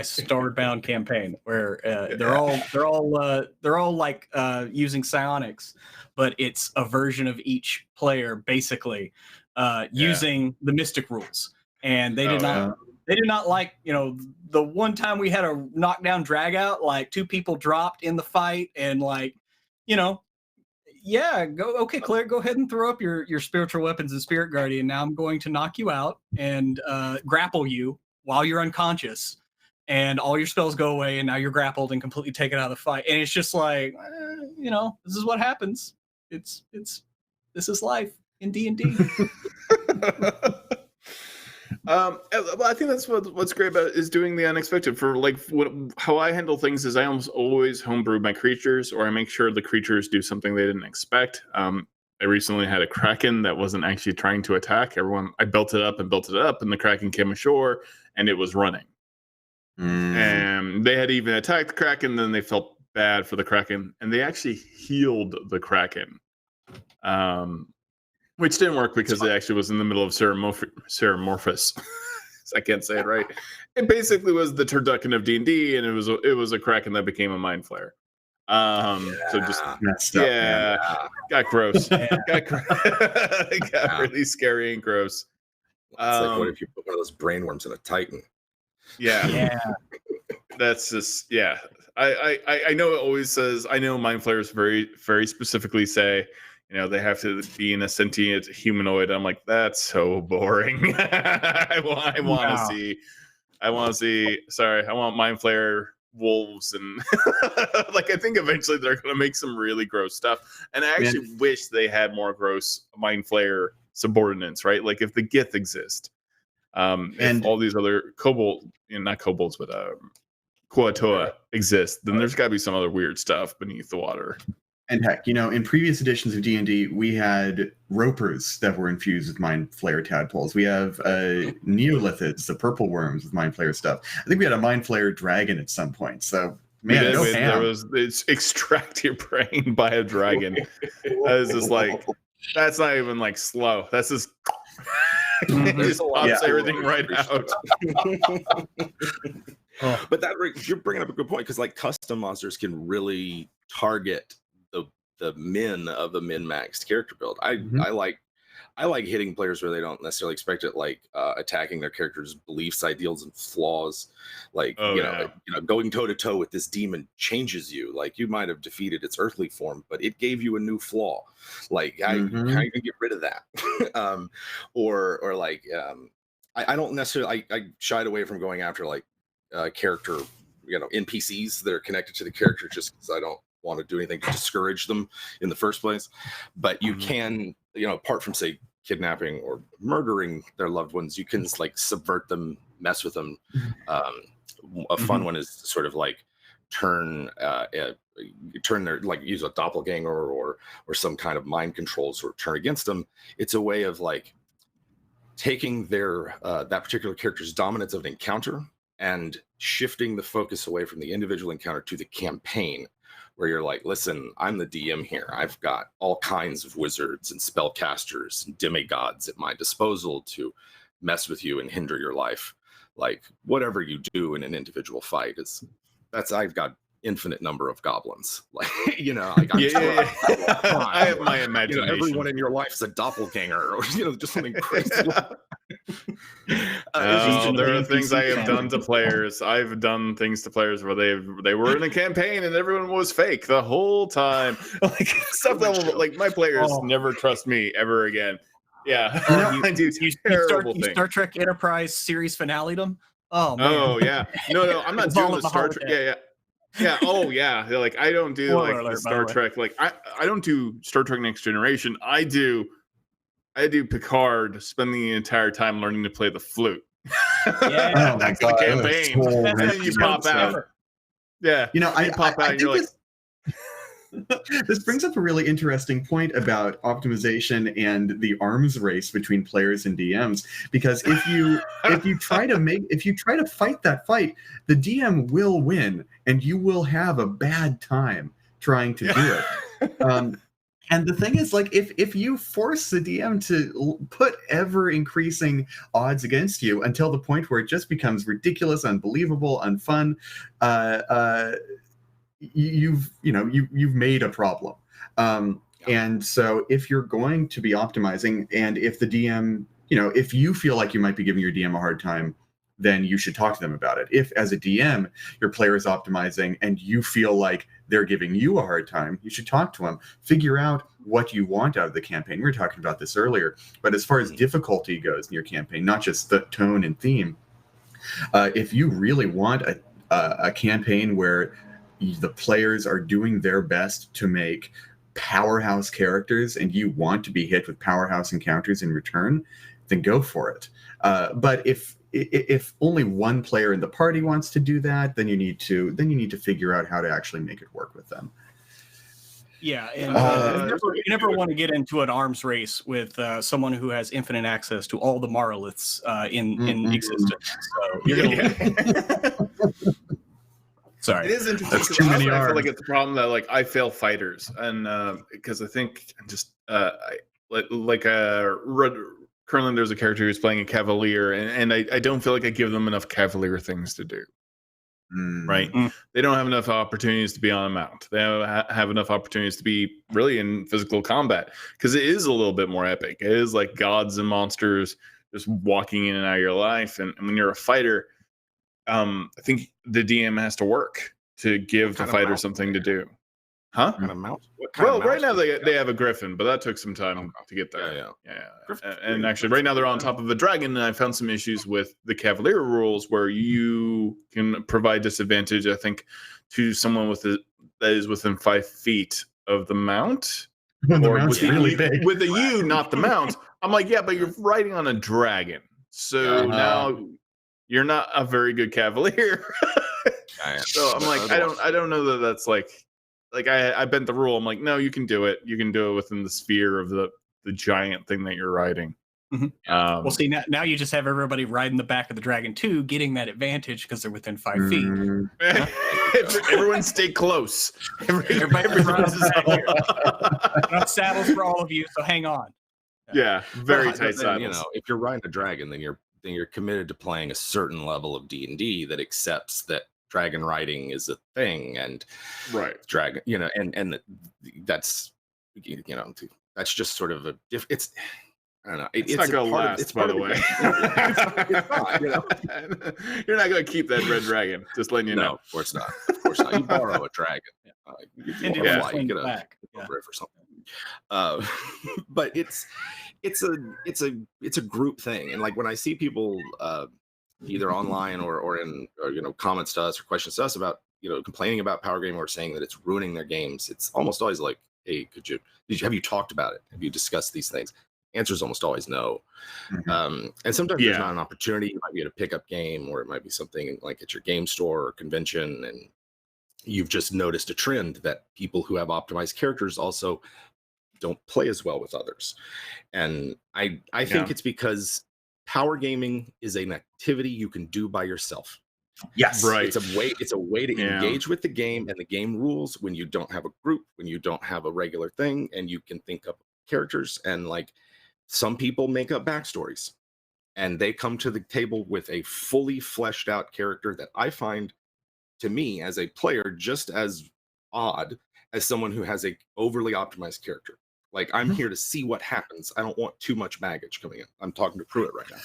[SPEAKER 4] Starbound campaign, where they're all like using psionics, but it's a version of each player basically using the mystic rules, and they did not. They did not like, the one time we had a knockdown drag out, like 2 people dropped in the fight, and like, okay, Claire, go ahead and throw up your spiritual weapons and spirit guardian. Now I'm going to knock you out and grapple you while you're unconscious, and all your spells go away, and now you're grappled and completely taken out of the fight. And it's just like, this is what happens. This is life in D&D.
[SPEAKER 2] Well, I think that's what's great about it, is doing the unexpected. For like how I handle things is I almost always homebrew my creatures, or I make sure the creatures do something they didn't expect. I recently had a Kraken that wasn't actually trying to attack. I built it up, and the Kraken came ashore, and it was running. And they had even attacked the Kraken, then they felt bad for the Kraken, and they actually healed the Kraken. Which didn't work because it actually was in the middle of Ceremorphous. I can't say it right. It basically was the turducken of D&D, and it was a Kraken that became a Mind Flayer. So just got gross. Got really scary and gross.
[SPEAKER 5] It's like, what if you put one of those brainworms in a Titan?
[SPEAKER 2] Yeah. That's just I know it always says. I know Mind Flayers very very specifically say, they have to be in a sentient humanoid. I'm like, that's so boring. I want to see. Sorry, I want Mind Flayer wolves, and like I think eventually they're going to make some really gross stuff. And I actually wish they had more gross Mind Flayer subordinates, right? Like if the Gith exist, and all these other not kobolds, but Kuatoa exist, then there's got to be some other weird stuff beneath the water.
[SPEAKER 3] And heck, in previous editions of D&D, we had ropers that were infused with Mind Flayer tadpoles. We have Neolithids, the purple worms with Mind Flayer stuff. I think we had a Mind Flayer dragon at some point. So,
[SPEAKER 2] it's extract your brain by a dragon. That is just like, that's not even like slow. That's just just pops everything right out.
[SPEAKER 5] But you're bringing up a good point, because like custom monsters can really target the min of the min-maxed character build. I like hitting players where they don't necessarily expect it, like attacking their character's beliefs, ideals, and flaws. Like going toe to toe with this demon changes you. Like you might have defeated its earthly form, but it gave you a new flaw. Like how you can get rid of that? or like I don't necessarily. I shied away from going after like character NPCs that are connected to the character, just because I don't want to do anything to discourage them in the first place. But you can, apart from say kidnapping or murdering their loved ones, you can like subvert them, mess with them. A fun one is sort of like turn their, like, use a doppelganger or some kind of mind control sort of turn against them. It's a way of like taking their that particular character's dominance of an encounter and shifting the focus away from the individual encounter to the campaign, where you're like, listen, I'm the DM here. I've got all kinds of wizards and spellcasters and demigods at my disposal to mess with you and hinder your life. Like whatever you do in an individual fight I've got infinite number of goblins. Like,
[SPEAKER 2] I have my imagination.
[SPEAKER 5] Everyone in your life is a doppelganger, or just something crazy.
[SPEAKER 2] There are things I have done to players. I've done things to players where they were in a campaign and everyone was fake the whole time. Like stuff that will, like, my players never trust me ever again. Yeah, I do terrible things.
[SPEAKER 4] Star Trek Enterprise series finale them.
[SPEAKER 2] Oh man. Oh yeah. No, I'm not doing the Star Trek. Yeah. Oh yeah. Like I don't do like the Star Trek. Like I don't do Star Trek Next Generation. I do Picard spending the entire time learning to play the flute.
[SPEAKER 4] Yeah.
[SPEAKER 3] Oh my
[SPEAKER 2] That's the
[SPEAKER 3] God,
[SPEAKER 2] campaign.
[SPEAKER 3] so
[SPEAKER 2] And then you pop out. Yeah.
[SPEAKER 3] You know,
[SPEAKER 2] You pop out and you're like,
[SPEAKER 3] this brings up a really interesting point about optimization and the arms race between players and DMs. Because if you try to fight that fight, the DM will win, and you will have a bad time trying to do it. And the thing is, like, if you force the DM to put ever increasing odds against you until the point where it just becomes ridiculous, unbelievable, unfun, you've made a problem. And so if you're going to be optimizing, and if the DM, if you feel like you might be giving your DM a hard time, then you should talk to them about it. If, as a DM, your player is optimizing and you feel like they're giving you a hard time, you should talk to them. Figure out what you want out of the campaign. We were talking about this earlier, but as far as difficulty goes in your campaign, not just the tone and theme, if you really want a campaign where the players are doing their best to make powerhouse characters and you want to be hit with powerhouse encounters in return, then go for it. But if only one player in the party wants to do that, then you need to figure out how to actually make it work with them.
[SPEAKER 4] Yeah, and you never want to get into an arms race with someone who has infinite access to all the monoliths in existence. So you're gonna Sorry,
[SPEAKER 2] it is interesting.
[SPEAKER 3] That's too many
[SPEAKER 2] I
[SPEAKER 3] arms.
[SPEAKER 2] feel like it's a problem that like I fail fighters, and because I think I'm just currently there's a character who's playing a cavalier, and I don't feel like I give them enough cavalier things to do. Right? They don't have enough opportunities to be on a mount. They don't have enough opportunities to be really in physical combat, because it is a little bit more epic. It is like gods and monsters just walking in and out of your life, and when you're a fighter, I think the DM has to work to give the fighter something to do. Huh?
[SPEAKER 5] What kind of mount?
[SPEAKER 2] Well, right now they have a griffin, but that took some time to get there. Yeah. And actually, right now they're on top of a dragon, and I found some issues with the Cavalier rules where you can provide disadvantage, I think, to someone that is within 5 feet of the mount.
[SPEAKER 3] When the
[SPEAKER 2] or
[SPEAKER 3] mount's
[SPEAKER 2] with
[SPEAKER 3] really
[SPEAKER 2] you,
[SPEAKER 3] big.
[SPEAKER 2] with the you, not the mount. I'm like, yeah, but you're riding on a dragon, so now you're not a very good Cavalier. So I'm like, I don't know that that's like I bent the rule. I'm like, no, you can do it. You can do it within the sphere of the giant thing that you're riding.
[SPEAKER 4] Well, see, now you just have everybody riding the back of the dragon too, getting that advantage because they're within 5 feet.
[SPEAKER 2] Everyone stay close.
[SPEAKER 4] Everybody rises out here. Enough saddles for all of you, so hang on.
[SPEAKER 2] Yeah, very tight saddles.
[SPEAKER 5] If you're riding a dragon, then you're committed to playing a certain level of D&D that accepts that dragon riding is a thing, and dragon, and that's that's just sort of it's I don't know.
[SPEAKER 2] It's not going to last, by the way.
[SPEAKER 5] It's not,
[SPEAKER 2] You're not going to keep that red dragon. Just letting you know.
[SPEAKER 5] No, of course not. Of course not. You borrow a dragon. You get a riff or something. But it's a group thing, and like when I see people either online or in comments to us or questions to us about complaining about power game or saying that it's ruining their games, it's almost always like, hey, have you talked about it? Have you discussed these things? Answer is almost always no. And sometimes there's not an opportunity. It might be at a pickup game, or it might be something like at your game store or convention, and you've just noticed a trend that people who have optimized characters also don't play as well with others. And I think it's because power gaming is an activity you can do by yourself.
[SPEAKER 3] Yes,
[SPEAKER 5] right. It's a way to engage with the game and the game rules when you don't have a group, when you don't have a regular thing, and you can think up characters. And like, some people make up backstories, and they come to the table with a fully fleshed out character that I find, to me as a player, just as odd as someone who has a overly optimized character. Like, I'm here to see what happens. I don't want too much baggage coming in. I'm talking to Pruitt right
[SPEAKER 4] now.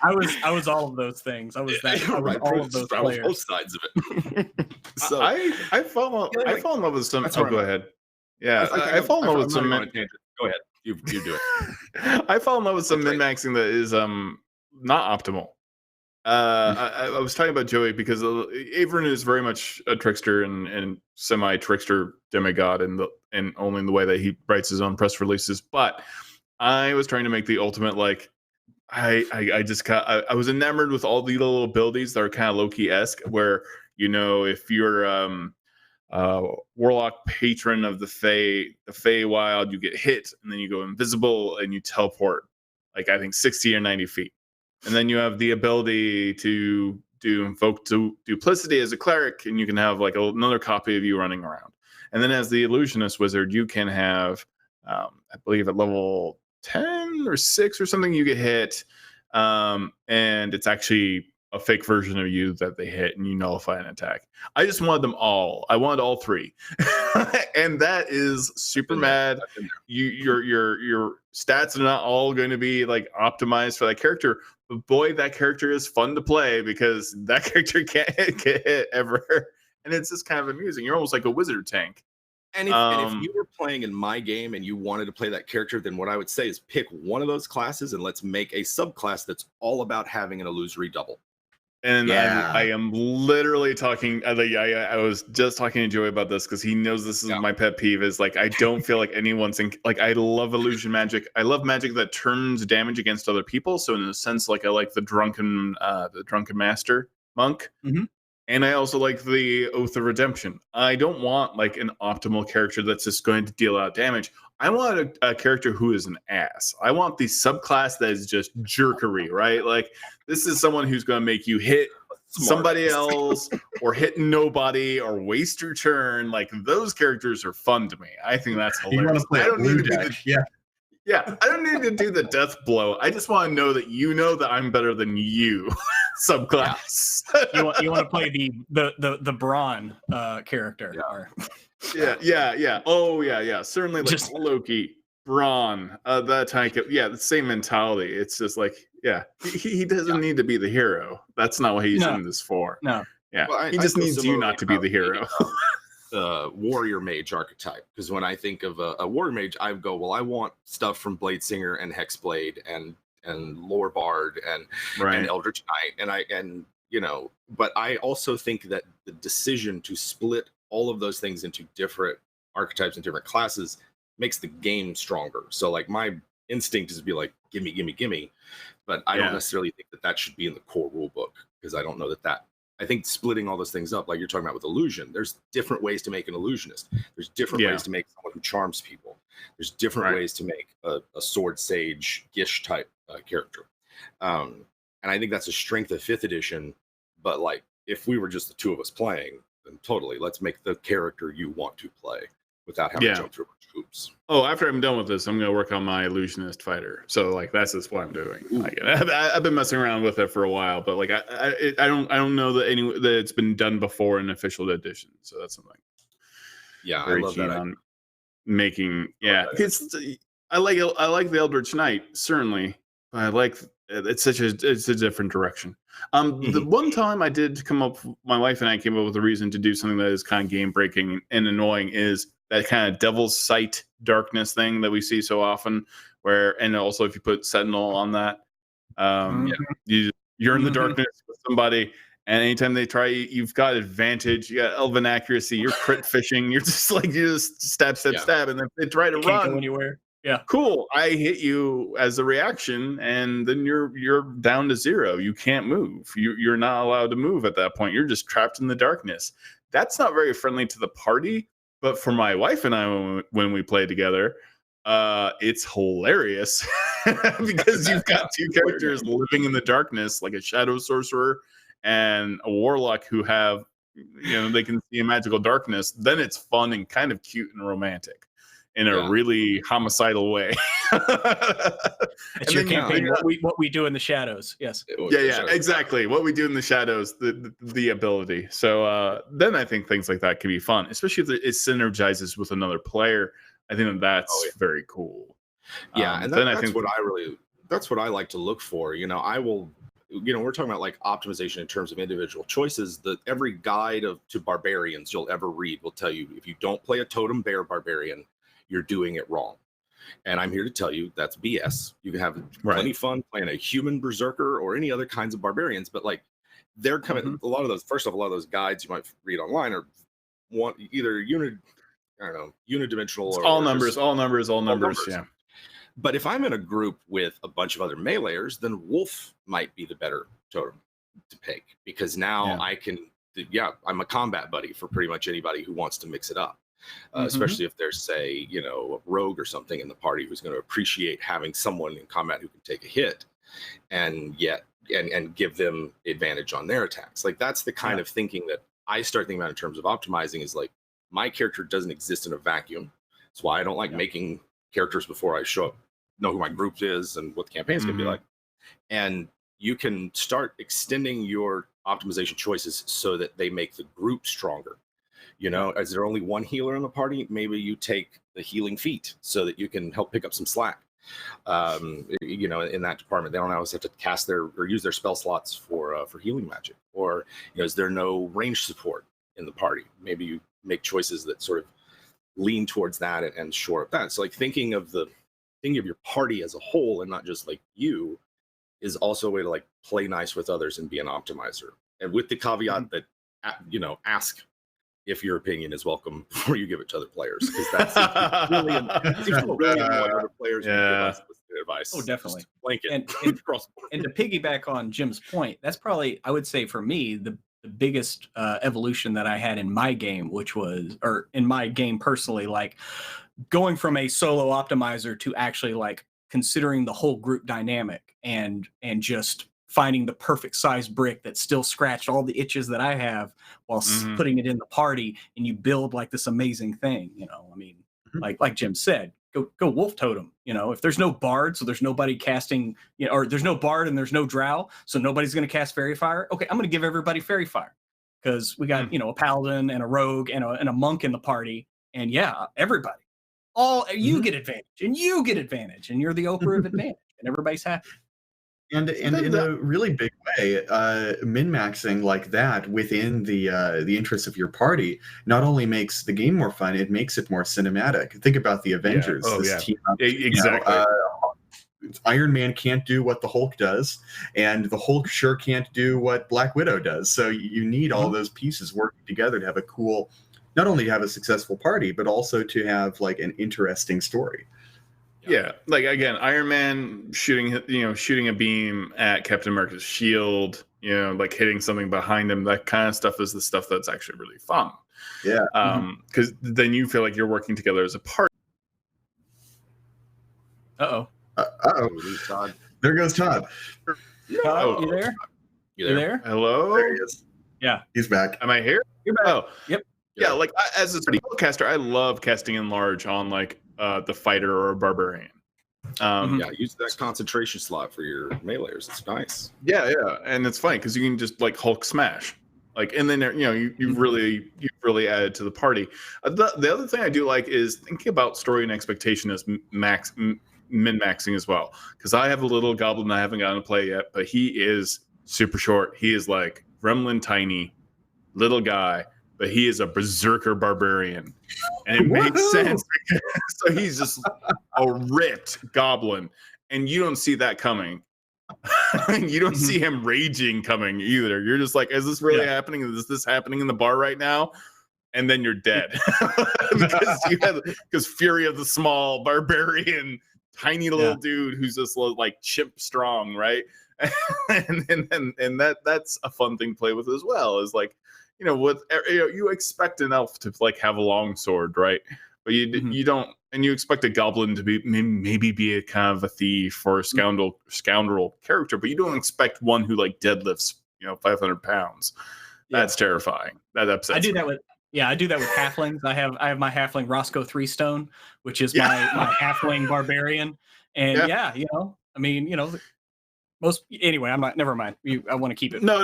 [SPEAKER 4] I was all of those things. I was all of those players.
[SPEAKER 5] Both sides of it.
[SPEAKER 2] So I fall in love with some. Go ahead. Yeah, I fall in love with some.
[SPEAKER 5] Go ahead. You do it.
[SPEAKER 2] I fall in love with some min-maxing that is not optimal. I was talking about Joey because Eberron is very much a trickster and semi-trickster demigod, and only in the way that he writes his own press releases. But I was trying to make the ultimate, like, I just I was enamored with all the little abilities that are kind of Loki-esque, where if you're warlock patron of the Feywild, you get hit and then you go invisible and you teleport like I think 60 or 90 feet. And then you have the ability to do invoke duplicity as a cleric, and you can have like another copy of you running around. And then as the illusionist wizard, you can have I believe at level 10 or 6 or something, you get hit, and it's actually a fake version of you that they hit, and you nullify an attack. I just wanted them all. I wanted all 3, and that is super mad. Your stats are not all going to be like optimized for that character, but boy, that character is fun to play because that character can't get hit ever, and it's just kind of amusing. You're almost like a wizard tank.
[SPEAKER 5] And if you were playing in my game and you wanted to play that character, then what I would say is pick one of those classes and let's make a subclass that's all about having an illusory double.
[SPEAKER 2] And I am literally talking. I was just talking to Joey about this because he knows this is my pet peeve. Is like I don't feel like anyone's like I love illusion magic. I love magic that turns damage against other people. So in a sense, like I like the drunken master monk. Mm-hmm. And I also like the Oath of Redemption. I don't want like an optimal character that's just going to deal out damage. I want a character who is an ass. I want the subclass that is just jerkery, right? Like this is someone who's going to make you hit somebody else or hit nobody or waste your turn. Like those characters are fun to me. I think that's hilarious.
[SPEAKER 3] I don't need to be
[SPEAKER 2] Yeah, I don't need to do the death blow. I just want to know that you know that I'm better than you. Subclass.
[SPEAKER 4] You want to play the Brawn character.
[SPEAKER 2] Yeah. Oh yeah. Certainly like just Loki, Braun, that type of the same mentality. It's just like he doesn't need to be the hero. That's not what he's in this for.
[SPEAKER 4] No.
[SPEAKER 2] Yeah. Well, he just needs you not to be the hero.
[SPEAKER 5] The warrior mage archetype, because when I think of a warrior mage, I go, well, I want stuff from Bladesinger and Hexblade and Lore Bard and Eldritch Knight, but I also think that the decision to split all of those things into different archetypes and different classes makes the game stronger. So like my instinct is to be like, gimme, but I don't necessarily think that should be in the core rule book, because I don't know that I think splitting all those things up, like you're talking about with illusion, there's different ways to make an illusionist. There's different ways to make someone who charms people. There's different ways to make a sword sage Gish type character. And I think that's a strength of 5th edition. But like, if we were just the two of us playing, then totally, let's make the character you want to play without having to jump through a bunch of hoops.
[SPEAKER 2] Oh, after I'm done with this, I'm going to work on my illusionist fighter. So like that's just what I'm doing. Like, I've been messing around with it for a while, but like I don't know that that it's been done before in official edition. So that's something.
[SPEAKER 5] Yeah, I love that.
[SPEAKER 2] On making I like the Eldritch Knight certainly, but I like it's a different direction. The one time I did come up, my wife and I came up with a reason to do something that is kind of game breaking and annoying is that kind of devil's sight darkness thing that we see so often, and also if you put Sentinel on that, you're in the darkness with somebody, and anytime they try, you've got advantage. You got Elven accuracy. You're crit fishing. You're just stab, and then they try to run.
[SPEAKER 4] Go anywhere. Yeah,
[SPEAKER 2] cool. I hit you as a reaction, and then you're down to 0. You can't move. You're not allowed to move at that point. You're just trapped in the darkness. That's not very friendly to the party. But for my wife and I, when we play together, it's hilarious because you've got two characters living in the darkness, like a shadow sorcerer and a warlock who have, they can see in magical darkness. Then it's fun and kind of cute and romantic in a really homicidal way.
[SPEAKER 4] It's your campaign. What we do in the shadows. Yes.
[SPEAKER 2] Yeah, exactly. What we do in the shadows, the ability. So then I think things like that can be fun, especially if it synergizes with another player. I think that's very cool.
[SPEAKER 5] Yeah, and that's what I like to look for. I will. We're talking about like optimization in terms of individual choices. That every guide to barbarians you'll ever read will tell you if you don't play a totem bear barbarian, you're doing it wrong. And I'm here to tell you that's BS. You can have plenty of fun playing a human berserker or any other kinds of barbarians, but like they're coming. A lot of those guides you might read online are either unidimensional
[SPEAKER 2] or all numbers. Yeah.
[SPEAKER 5] But if I'm in a group with a bunch of other meleeers, then wolf might be the better totem to pick, because now I can, I'm a combat buddy for pretty much anybody who wants to mix it up. Especially if there's, say, you know, a rogue or something in the party who's going to appreciate having someone in combat who can take a hit and give them advantage on their attacks. Like, that's the kind of thinking that I start thinking about in terms of optimizing, is like, my character doesn't exist in a vacuum. That's why I don't like making characters before I show up, know who my group is and what the campaign's going to be like. And you can start extending your optimization choices so that they make the group stronger. You know, as there only one healer in the party, maybe you take the healing feat so that you can help pick up some slack. You know, in that department, they don't always have to cast their or use their spell slots for healing magic. Or, you know, is there no range support in the party? Maybe you make choices that sort of lean towards that and shore up that. So, like, thinking of your party as a whole and not just like you is also a way to like play nice with others and be an optimizer. And with the caveat that, you know, ask if your opinion is welcome before you give it to other players, because that's really annoying other players give us advice.
[SPEAKER 4] Oh, definitely.
[SPEAKER 5] Just blanket.
[SPEAKER 4] And to piggyback on Jim's point, that's probably, I would say for me, the biggest evolution that I had in my game, or in my game personally, like going from a solo optimizer to actually like considering the whole group dynamic and just finding the perfect size brick that still scratched all the itches that I have while putting it in the party, and you build like this amazing thing. You know, I mean, like Jim said, go wolf totem. You know, if there's no bard, so there's nobody casting, you know, or there's no bard and there's no drow, so nobody's going to cast fairy fire. Okay, I'm going to give everybody fairy fire, because we got, you know, a paladin and a rogue and a monk in the party, and everybody, you get advantage, and you get advantage, and you're the Oprah of advantage, and everybody's happy.
[SPEAKER 3] And in a really big way, min-maxing like that within the interests of your party not only makes the game more fun, it makes it more cinematic. Think about the Avengers. Team up,
[SPEAKER 2] exactly.
[SPEAKER 3] Iron Man can't do what the Hulk does, and the Hulk sure can't do what Black Widow does. So you need all those pieces working together to have a cool, not only to have a successful party, but also to have like an interesting story.
[SPEAKER 2] Yeah, like again, Iron Man shooting a beam at Captain America's shield, you know, like hitting something behind him. That kind of stuff is the stuff that's actually really fun.
[SPEAKER 3] Yeah,
[SPEAKER 2] because then you feel like you're working together as a party.
[SPEAKER 4] Uh-oh.
[SPEAKER 5] Todd.
[SPEAKER 3] There goes Todd.
[SPEAKER 4] Todd, you there?
[SPEAKER 5] You
[SPEAKER 4] there?
[SPEAKER 2] Hello.
[SPEAKER 3] There he is.
[SPEAKER 4] Yeah,
[SPEAKER 3] he's back.
[SPEAKER 2] Am I here?
[SPEAKER 4] You're back.
[SPEAKER 2] Oh,
[SPEAKER 4] yep.
[SPEAKER 2] Yeah, like as a spellcaster, I love casting in large on like the fighter or a barbarian.
[SPEAKER 5] Use that concentration slot for your meleeers. It's nice.
[SPEAKER 2] Yeah, and it's funny because you can just like Hulk smash, like, and then you know you've really added to the party. The other thing I do like is thinking about story and expectation as min-maxing as well, because I have a little goblin I haven't gotten to play yet, but he is super short. He is like gremlin tiny, little guy. But he is a berserker barbarian, and it makes sense. So he's just a ripped goblin, and you don't see that coming. You don't see him raging coming either. You're just like, is this really happening? Is this happening in the bar right now? And then you're dead because Fury of the Small barbarian, tiny little dude who's just like chimp strong, right? and that's a fun thing to play with as well. Is like, you know, you expect an elf to like have a long sword, right? But you don't, and you expect a goblin to be maybe be a kind of a thief or a scoundrel character, but you don't expect one who like deadlifts, you know, 500 pounds. That's terrifying. That upsets me.
[SPEAKER 4] I do that with halflings. I have my halfling Roscoe 3-stone, which is my halfling barbarian, and you know, I mean, you know. Anyway, I'm not. Never mind. I want to keep it.
[SPEAKER 2] No.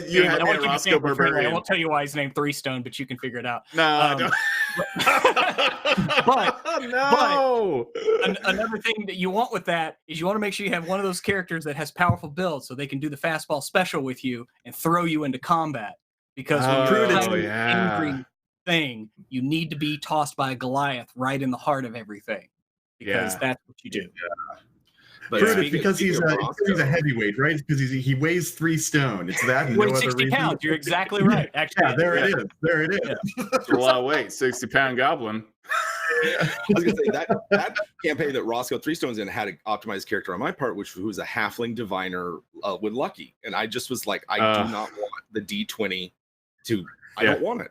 [SPEAKER 2] You had a Roscoe barbarian.
[SPEAKER 4] I won't tell you why he's named 3-stone, but you can figure it out.
[SPEAKER 2] No.
[SPEAKER 4] But
[SPEAKER 2] no.
[SPEAKER 4] Another thing that you want with that is you want to make sure you have one of those characters that has powerful builds, so they can do the fastball special with you and throw you into combat. Because when you're an angry thing, you need to be tossed by a Goliath right in the heart of everything, because that's what you do.
[SPEAKER 5] Yeah.
[SPEAKER 3] But because he's a heavyweight, right? Because he weighs 3 stone. It's that and no other
[SPEAKER 4] 60
[SPEAKER 3] reason.
[SPEAKER 4] pounds. You're exactly right. Actually,
[SPEAKER 3] there it is. There it is.
[SPEAKER 2] It's a lot of weight. 60-pound goblin.
[SPEAKER 5] was gonna say that campaign that Roscoe Threestone's in had an optimized character on my part, who was a halfling diviner with Lucky, and I just was like, I do not want the D20 to. I don't want it.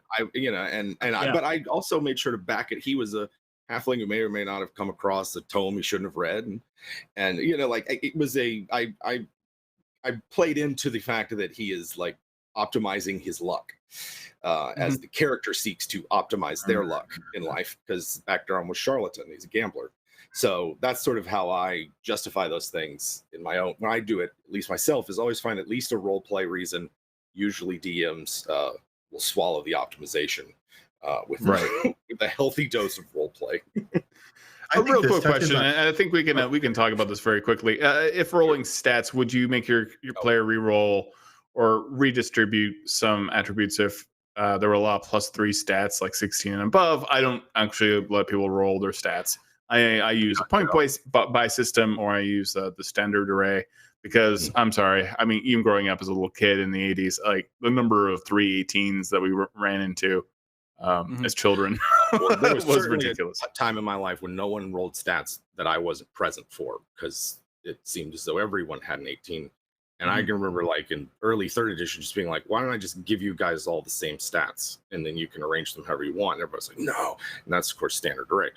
[SPEAKER 5] But I also made sure to back it. He was a halfling who may or may not have come across a tome he shouldn't have read, and like it was I played into the fact that he is like optimizing his luck as the character seeks to optimize their luck in life, because background was charlatan, he's a gambler. So that's sort of how I justify those things in my own, when I do it, at least myself, is always find at least a role play reason. Usually DMs will swallow the optimization with a healthy dose of role play.
[SPEAKER 2] A real quick question, and I think we can talk about this very quickly. If rolling stats, would you make your player reroll or redistribute some attributes if there were a lot of +3 stats, like 16 and above? I don't actually let people roll their stats. I use a point by system, or I use the standard array, because I'm sorry, I mean, even growing up as a little kid in the 80s, like the number of 318s that we ran into as children was ridiculous.
[SPEAKER 5] A time in my life when no one rolled stats that I wasn't present for, because it seemed as though everyone had an 18. And I can remember, like, in early 3rd edition, just being like, why don't I just give you guys all the same stats, and then you can arrange them however you want? And everybody's like, no. And that's, of course, standard array.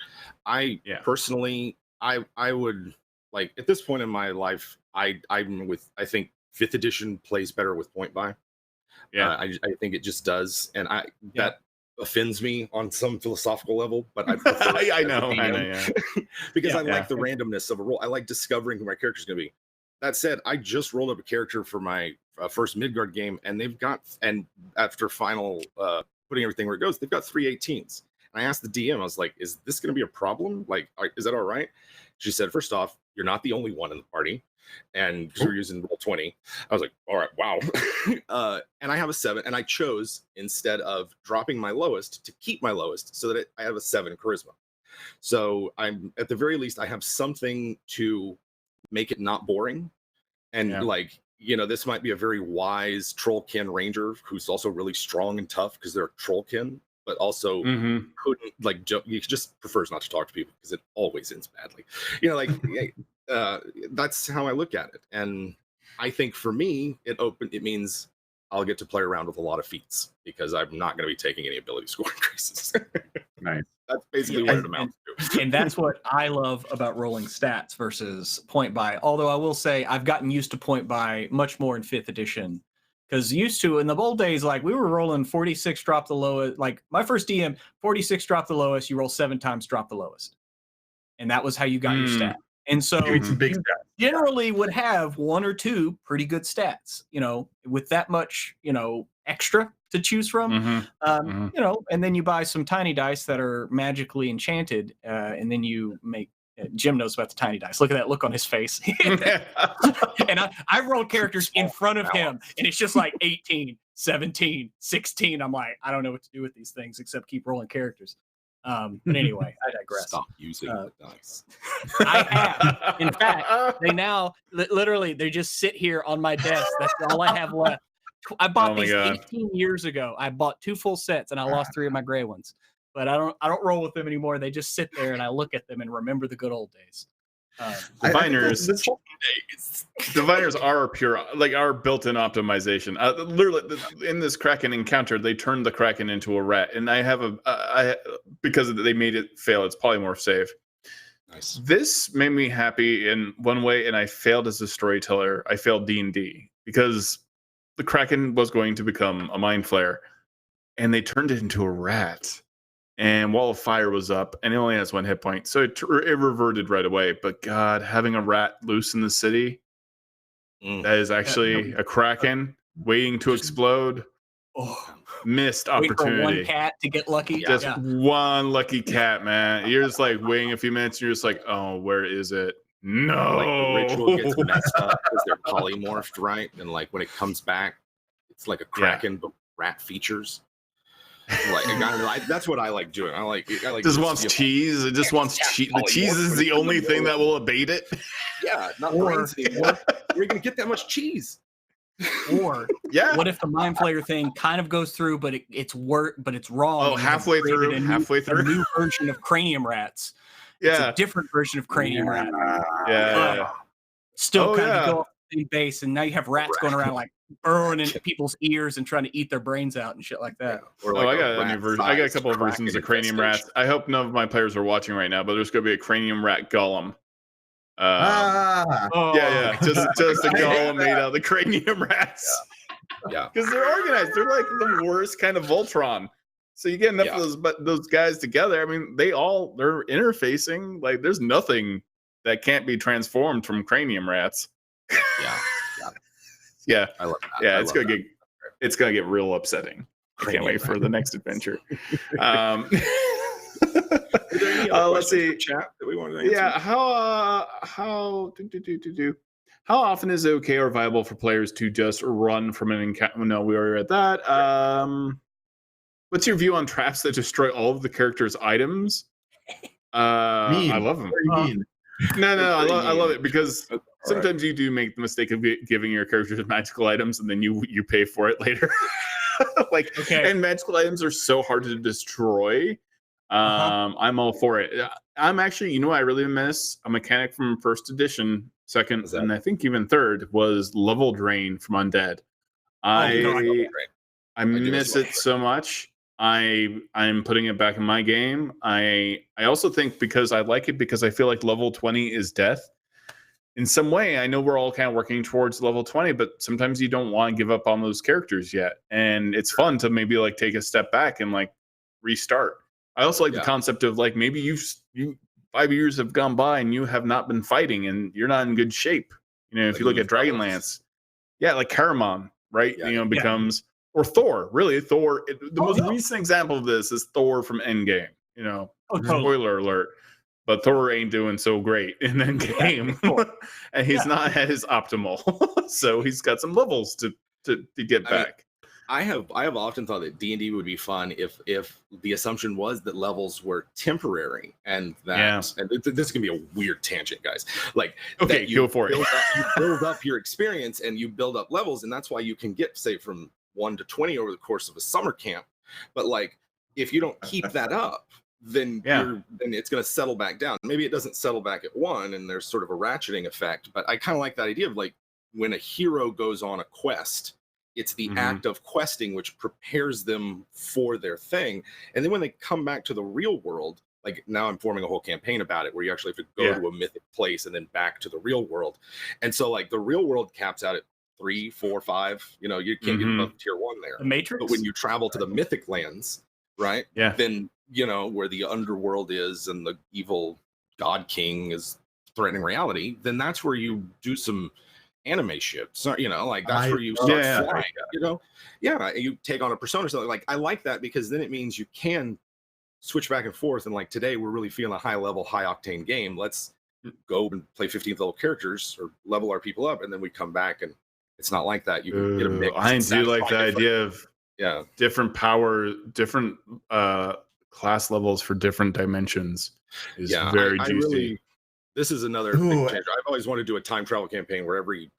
[SPEAKER 5] Personally, I would, like, at this point in my life, I think 5th edition plays better with point buy. I think it just does. And that offends me on some philosophical level, but I prefer
[SPEAKER 2] I know,
[SPEAKER 5] because I like the randomness of a roll. I like discovering who my character is going to be. That said, I just rolled up a character for my first Midgard game, and after final putting everything where it goes, they've got 3 18s. And I asked the DM, I was like, is this going to be a problem? Like, is that all right? She said, first off, you're not the only one in the party. And because we're using Roll20, I was like, all right, wow. And I have a 7, and I chose, instead of dropping my lowest, to keep my lowest so that I have a 7 charisma. So I'm, at the very least, I have something to make it not boring. And this might be a very wise Trollkin ranger who's also really strong and tough because they're Trollkin, but also he just prefers not to talk to people because it always ends badly. That's how I look at it. And I think for me, it means I'll get to play around with a lot of feats because I'm not going to be taking any ability score increases.
[SPEAKER 3] Nice.
[SPEAKER 5] That's basically what it amounts to.
[SPEAKER 4] And that's what I love about rolling stats versus point buy. Although I will say I've gotten used to point buy much more in 5th edition, because used to in the old days, like we were rolling 46 drop the lowest. Like my first DM, 46 drop the lowest. You roll 7 times, drop the lowest, and that was how you got your stat. And so
[SPEAKER 3] big
[SPEAKER 4] you generally would have 1 or 2 pretty good stats, with that much, extra to choose from, and then you buy some tiny dice that are magically enchanted, and then you make. Jim knows about the tiny dice. Look at that look on his face. And I rolled characters in front of him, and it's just like 18, 17, 16. I'm like, I don't know what to do with these things except keep rolling characters. But anyway, I digress.
[SPEAKER 5] Stop using the dice.
[SPEAKER 4] I have. In fact, they now literally they just sit here on my desk. That's all I have left. I bought these 18 years ago. I bought 2 full sets, and I lost 3 of my gray ones. But I don't roll with them anymore. They just sit there, and I look at them and remember the good old days.
[SPEAKER 2] Diviners are pure, like our built-in optimization. Literally, in this Kraken encounter, they turned the Kraken into a rat, and I have because they made it fail its polymorph save.
[SPEAKER 5] Nice.
[SPEAKER 2] This made me happy in one way, and I failed as a storyteller. I failed D&D because the Kraken was going to become a mind flayer, and they turned it into a rat. And Wall of Fire was up, and it only has 1 hit point, so it reverted right away. But God, having a rat loose in the city, that is actually a Kraken waiting to explode. Missed opportunity.
[SPEAKER 4] Wait for 1 cat to get lucky.
[SPEAKER 2] Just one lucky cat, man. You're just like waiting a few minutes, and you're just like, oh, where is it? No.
[SPEAKER 5] Like the ritual gets messed up because they're polymorphed, right? And like when it comes back, it's like a Kraken, but rat features. Like that's what I like doing. I like
[SPEAKER 2] just wants cheese. It just wants cheese. The cheese is the only thing that will abate it.
[SPEAKER 5] Yeah, not brains anymore. Where are you gonna get that much cheese?
[SPEAKER 4] Or
[SPEAKER 2] Yeah.
[SPEAKER 4] what if the mind flayer thing kind of goes through, but it's wrong?
[SPEAKER 2] Oh,
[SPEAKER 4] and you have
[SPEAKER 2] halfway
[SPEAKER 4] created
[SPEAKER 2] through.
[SPEAKER 4] a new version of cranium rats. It's
[SPEAKER 2] Yeah.
[SPEAKER 4] a different version of cranium rat.
[SPEAKER 2] Yeah.
[SPEAKER 4] Still
[SPEAKER 2] Oh,
[SPEAKER 4] kind of
[SPEAKER 2] yeah.
[SPEAKER 4] go off the same base, and now you have rats going around like burrowing into people's ears and trying to eat their brains out and shit like that.
[SPEAKER 5] Or
[SPEAKER 2] I
[SPEAKER 5] like
[SPEAKER 2] got a new version. I got a couple of versions of cranium rats. I hope none of my players are watching right now, but there's going to be a cranium rat golem. Yeah, just a golem made out of the cranium rats.
[SPEAKER 5] Yeah.
[SPEAKER 2] Because they're organized. They're like the worst kind of Voltron. So you get enough of those guys together. I mean, they're interfacing. Like, there's nothing that can't be transformed from cranium rats. Yeah.
[SPEAKER 5] I love that.
[SPEAKER 2] Yeah, it's gonna get real upsetting. I can't wait for the next adventure. Let's see.
[SPEAKER 5] Chat that we wanted to answer?
[SPEAKER 2] Yeah, how often is it okay or viable for players to just run from an encounter? No, we already read that. What's your view on traps that destroy all of the characters' items? I love them.
[SPEAKER 3] What do you mean?
[SPEAKER 2] No, I love it because sometimes you do make the mistake of giving your characters magical items and then you pay for it later. And magical items are so hard to destroy. I'm all for it. I'm actually, you know what I really miss? A mechanic from first edition, second, and I think even third was level drain from Undead. I miss it so much. I'm putting it back in my game. I also think because I like it because I feel like level 20 is death. In some way, I know we're all kind of working towards level 20, but sometimes you don't want to give up on those characters yet. And it's fun to maybe like take a step back and like restart. I also like the concept of like maybe you 5 years have gone by and you have not been fighting and you're not in good shape. You know, if you look at Dragonlance, like Caramon, right? Becomes or Thor. Really, Thor. The most recent example of this is Thor from Endgame. You know, spoiler alert. But Thor ain't doing so great in Endgame, and he's not at his optimal. So he's got some levels to get back.
[SPEAKER 5] I have often thought that D&D would be fun if the assumption was that levels were temporary and that and this can be a weird tangent, guys. Like,
[SPEAKER 2] okay, go for it.
[SPEAKER 5] You build up your experience and you build up levels, and that's why you can get, say, from 1 to 20 over the course of a summer camp. But like, if you don't keep that up, then it's going to settle back down. Maybe it doesn't settle back at 1, and there's sort of a ratcheting effect. But I kind of like that idea of like when a hero goes on a quest. It's the act of questing which prepares them for their thing. And then when they come back to the real world, like now I'm forming a whole campaign about it where you actually have to go to a mythic place and then back to the real world. And so like the real world caps out at 3, 4, 5. You know, you can't get above tier 1 there.
[SPEAKER 4] The Matrix?
[SPEAKER 5] But when you travel to the mythic lands, right? Yeah. Then, you know, where the underworld is and the evil god king is threatening reality, then that's where you do some anime shit. So, you know, like that's where you start flying, you know? Yeah, you take on a persona or something. Like, I like that because then it means you can switch back and forth. And like today, we're really feeling a high level, high octane game. Let's go and play 15th level characters or level our people up. And then we come back and it's not like that. You can get a mix.
[SPEAKER 2] I do like the idea of different power, different class levels for different dimensions. Is very juicy.
[SPEAKER 5] This is another big change. I've always wanted to do a time travel campaign where every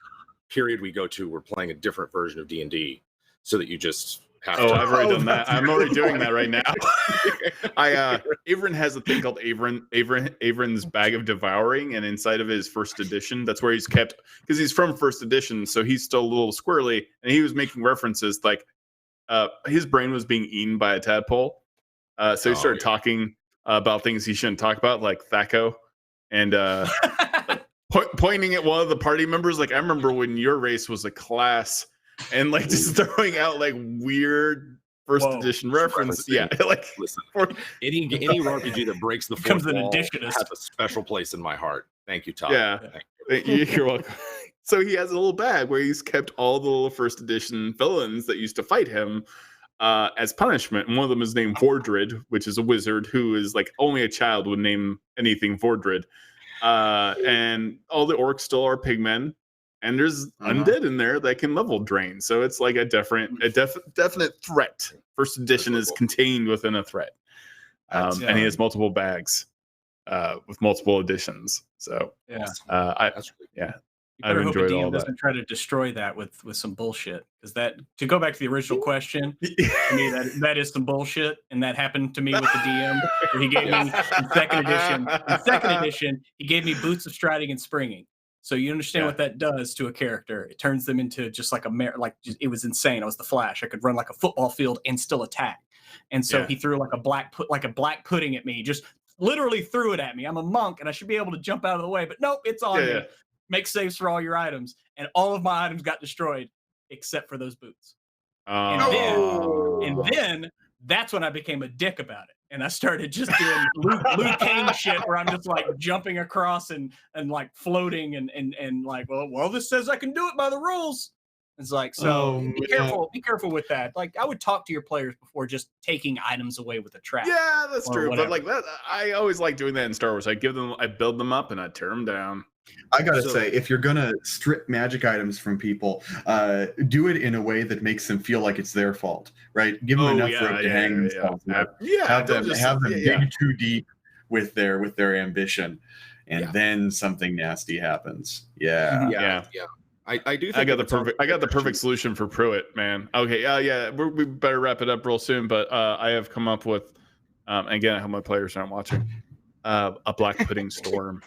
[SPEAKER 5] period we go to, we're playing a different version of D&D, so that you just have to.
[SPEAKER 2] I've already done that. I'm already doing that right now. Eberron has a thing called Averon's Bag of Devouring, and inside of his first edition, that's where he's kept, because he's from first edition, so he's still a little squirrely, and he was making references like his brain was being eaten by a tadpole, so he started talking about things he shouldn't talk about, like Thaco. And like pointing at one of the party members, like, I remember when your race was a class, and like just throwing out like weird first edition references. Yeah, like
[SPEAKER 5] listen, any RPG that breaks the fourth wall has a special place in my heart. Thank you, Todd.
[SPEAKER 2] Yeah, you're welcome. So he has a little bag where he's kept all the little first edition villains that used to fight him as punishment. And one of them is named Vordred, which is a wizard who is like only a child would name anything Vordred. And all the orcs still are pigmen, and there's undead in there that can level drain. So it's like a definite threat. First edition is contained within a threat. And he has multiple bags with multiple editions. So
[SPEAKER 4] You
[SPEAKER 2] I've
[SPEAKER 4] better hope a
[SPEAKER 2] enjoyed
[SPEAKER 4] DM
[SPEAKER 2] all that.
[SPEAKER 4] doesn't try to destroy that with some bullshit. Because that, to go back to the original question, to me that is some bullshit, and that happened to me with the DM. Where he gave me in second edition. In second edition, he gave me boots of striding and springing. So you understand what that does to a character. It turns them into just like it was insane. I was the Flash. I could run like a football field and still attack. And so he threw like a black pudding at me. Just literally threw it at me. I'm a monk and I should be able to jump out of the way, but nope, it's on me. Make saves for all your items, and all of my items got destroyed except for those boots. And then that's when I became a dick about it. And I started just doing Luke Cage shit where I'm just like jumping across and like floating and like, well, this says I can do it by the rules. It's like, so be careful with that. Like, I would talk to your players before just taking items away with a trap.
[SPEAKER 2] Yeah, that's true.
[SPEAKER 4] Whatever.
[SPEAKER 2] But like that, I always like doing that in Star Wars. I build them up and I tear them down.
[SPEAKER 3] I gotta say, if you're gonna strip magic items from people, do it in a way that makes them feel like it's their fault, right? Give them enough rope to hang themselves. Have them dig too deep with their ambition, and then something nasty happens. Yeah.
[SPEAKER 5] I do. Think
[SPEAKER 2] I got the perfect solution for Pruitt, man. Okay, we better wrap it up real soon. But I have come up with, again, I hope my players aren't watching, a black pudding storm.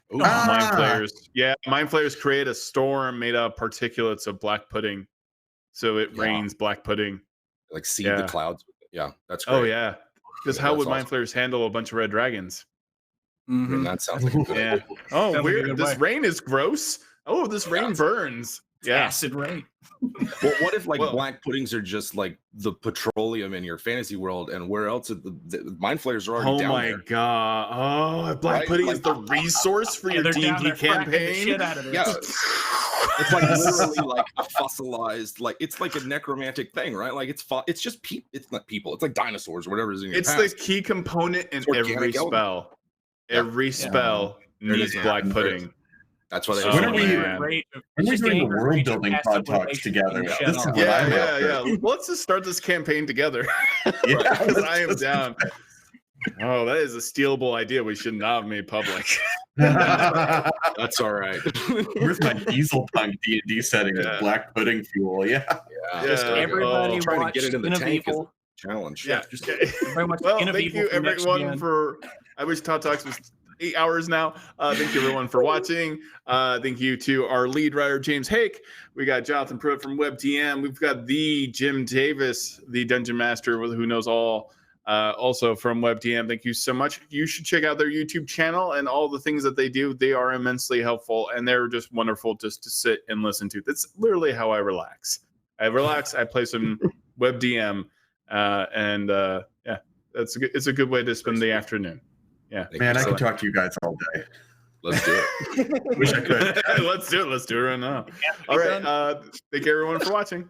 [SPEAKER 2] Mind flayers create a storm made out of particulates of black pudding, so it rains black pudding.
[SPEAKER 5] Like seed the clouds. Yeah, that's great.
[SPEAKER 2] Oh yeah, because how would mind flayers handle a bunch of red dragons?
[SPEAKER 5] Mm-hmm. That sounds like a good idea.
[SPEAKER 2] Oh,
[SPEAKER 4] sounds
[SPEAKER 2] weird.
[SPEAKER 4] Like
[SPEAKER 2] this rain is gross. Oh, this rain burns.
[SPEAKER 4] Acid rain.
[SPEAKER 5] Well, what if black puddings are just like the petroleum in your fantasy world, and where else the mind flayers are already down there?
[SPEAKER 2] Oh my god! Oh, black pudding is the resource for your D&D campaign.
[SPEAKER 5] It's like literally like a fossilized, like it's like a necromantic thing, right? Like it's just it's not people. It's like dinosaurs or whatever is in your past.
[SPEAKER 2] The key component in every spell. Every spell needs black pudding.
[SPEAKER 5] That's why they.
[SPEAKER 3] When are we doing the world building pod talks together? This is what I'm
[SPEAKER 2] Let's just start this campaign together. Because I am down. Oh, that is a stealable idea. We should not have made public.
[SPEAKER 5] That's all right.
[SPEAKER 3] Where's my diesel punk D&D setting with black pudding fuel?
[SPEAKER 4] Everybody
[SPEAKER 5] trying to get it in the tank is a
[SPEAKER 4] evil.
[SPEAKER 5] challenge.
[SPEAKER 2] Yeah.
[SPEAKER 4] Well,
[SPEAKER 2] thank you everyone for. I wish Todd Talks was 8 hours now. Thank you everyone for watching. Thank you to our lead writer James Haeck. We got Jonathan Pruitt from WebDM. We've got the Jim Davis, the Dungeon Master who knows all. Also from WebDM. Thank you so much. You should check out their YouTube channel and all the things that they do. They are immensely helpful and they're just wonderful just to sit and listen to. That's literally how I relax. I play some WebDM, and it's a good way to spend the afternoon. Yeah,
[SPEAKER 3] man, I could talk to you guys all day.
[SPEAKER 5] Let's do it.
[SPEAKER 3] Wish I could.
[SPEAKER 2] Let's do it. Let's do it right now. All right. Thank you everyone for watching.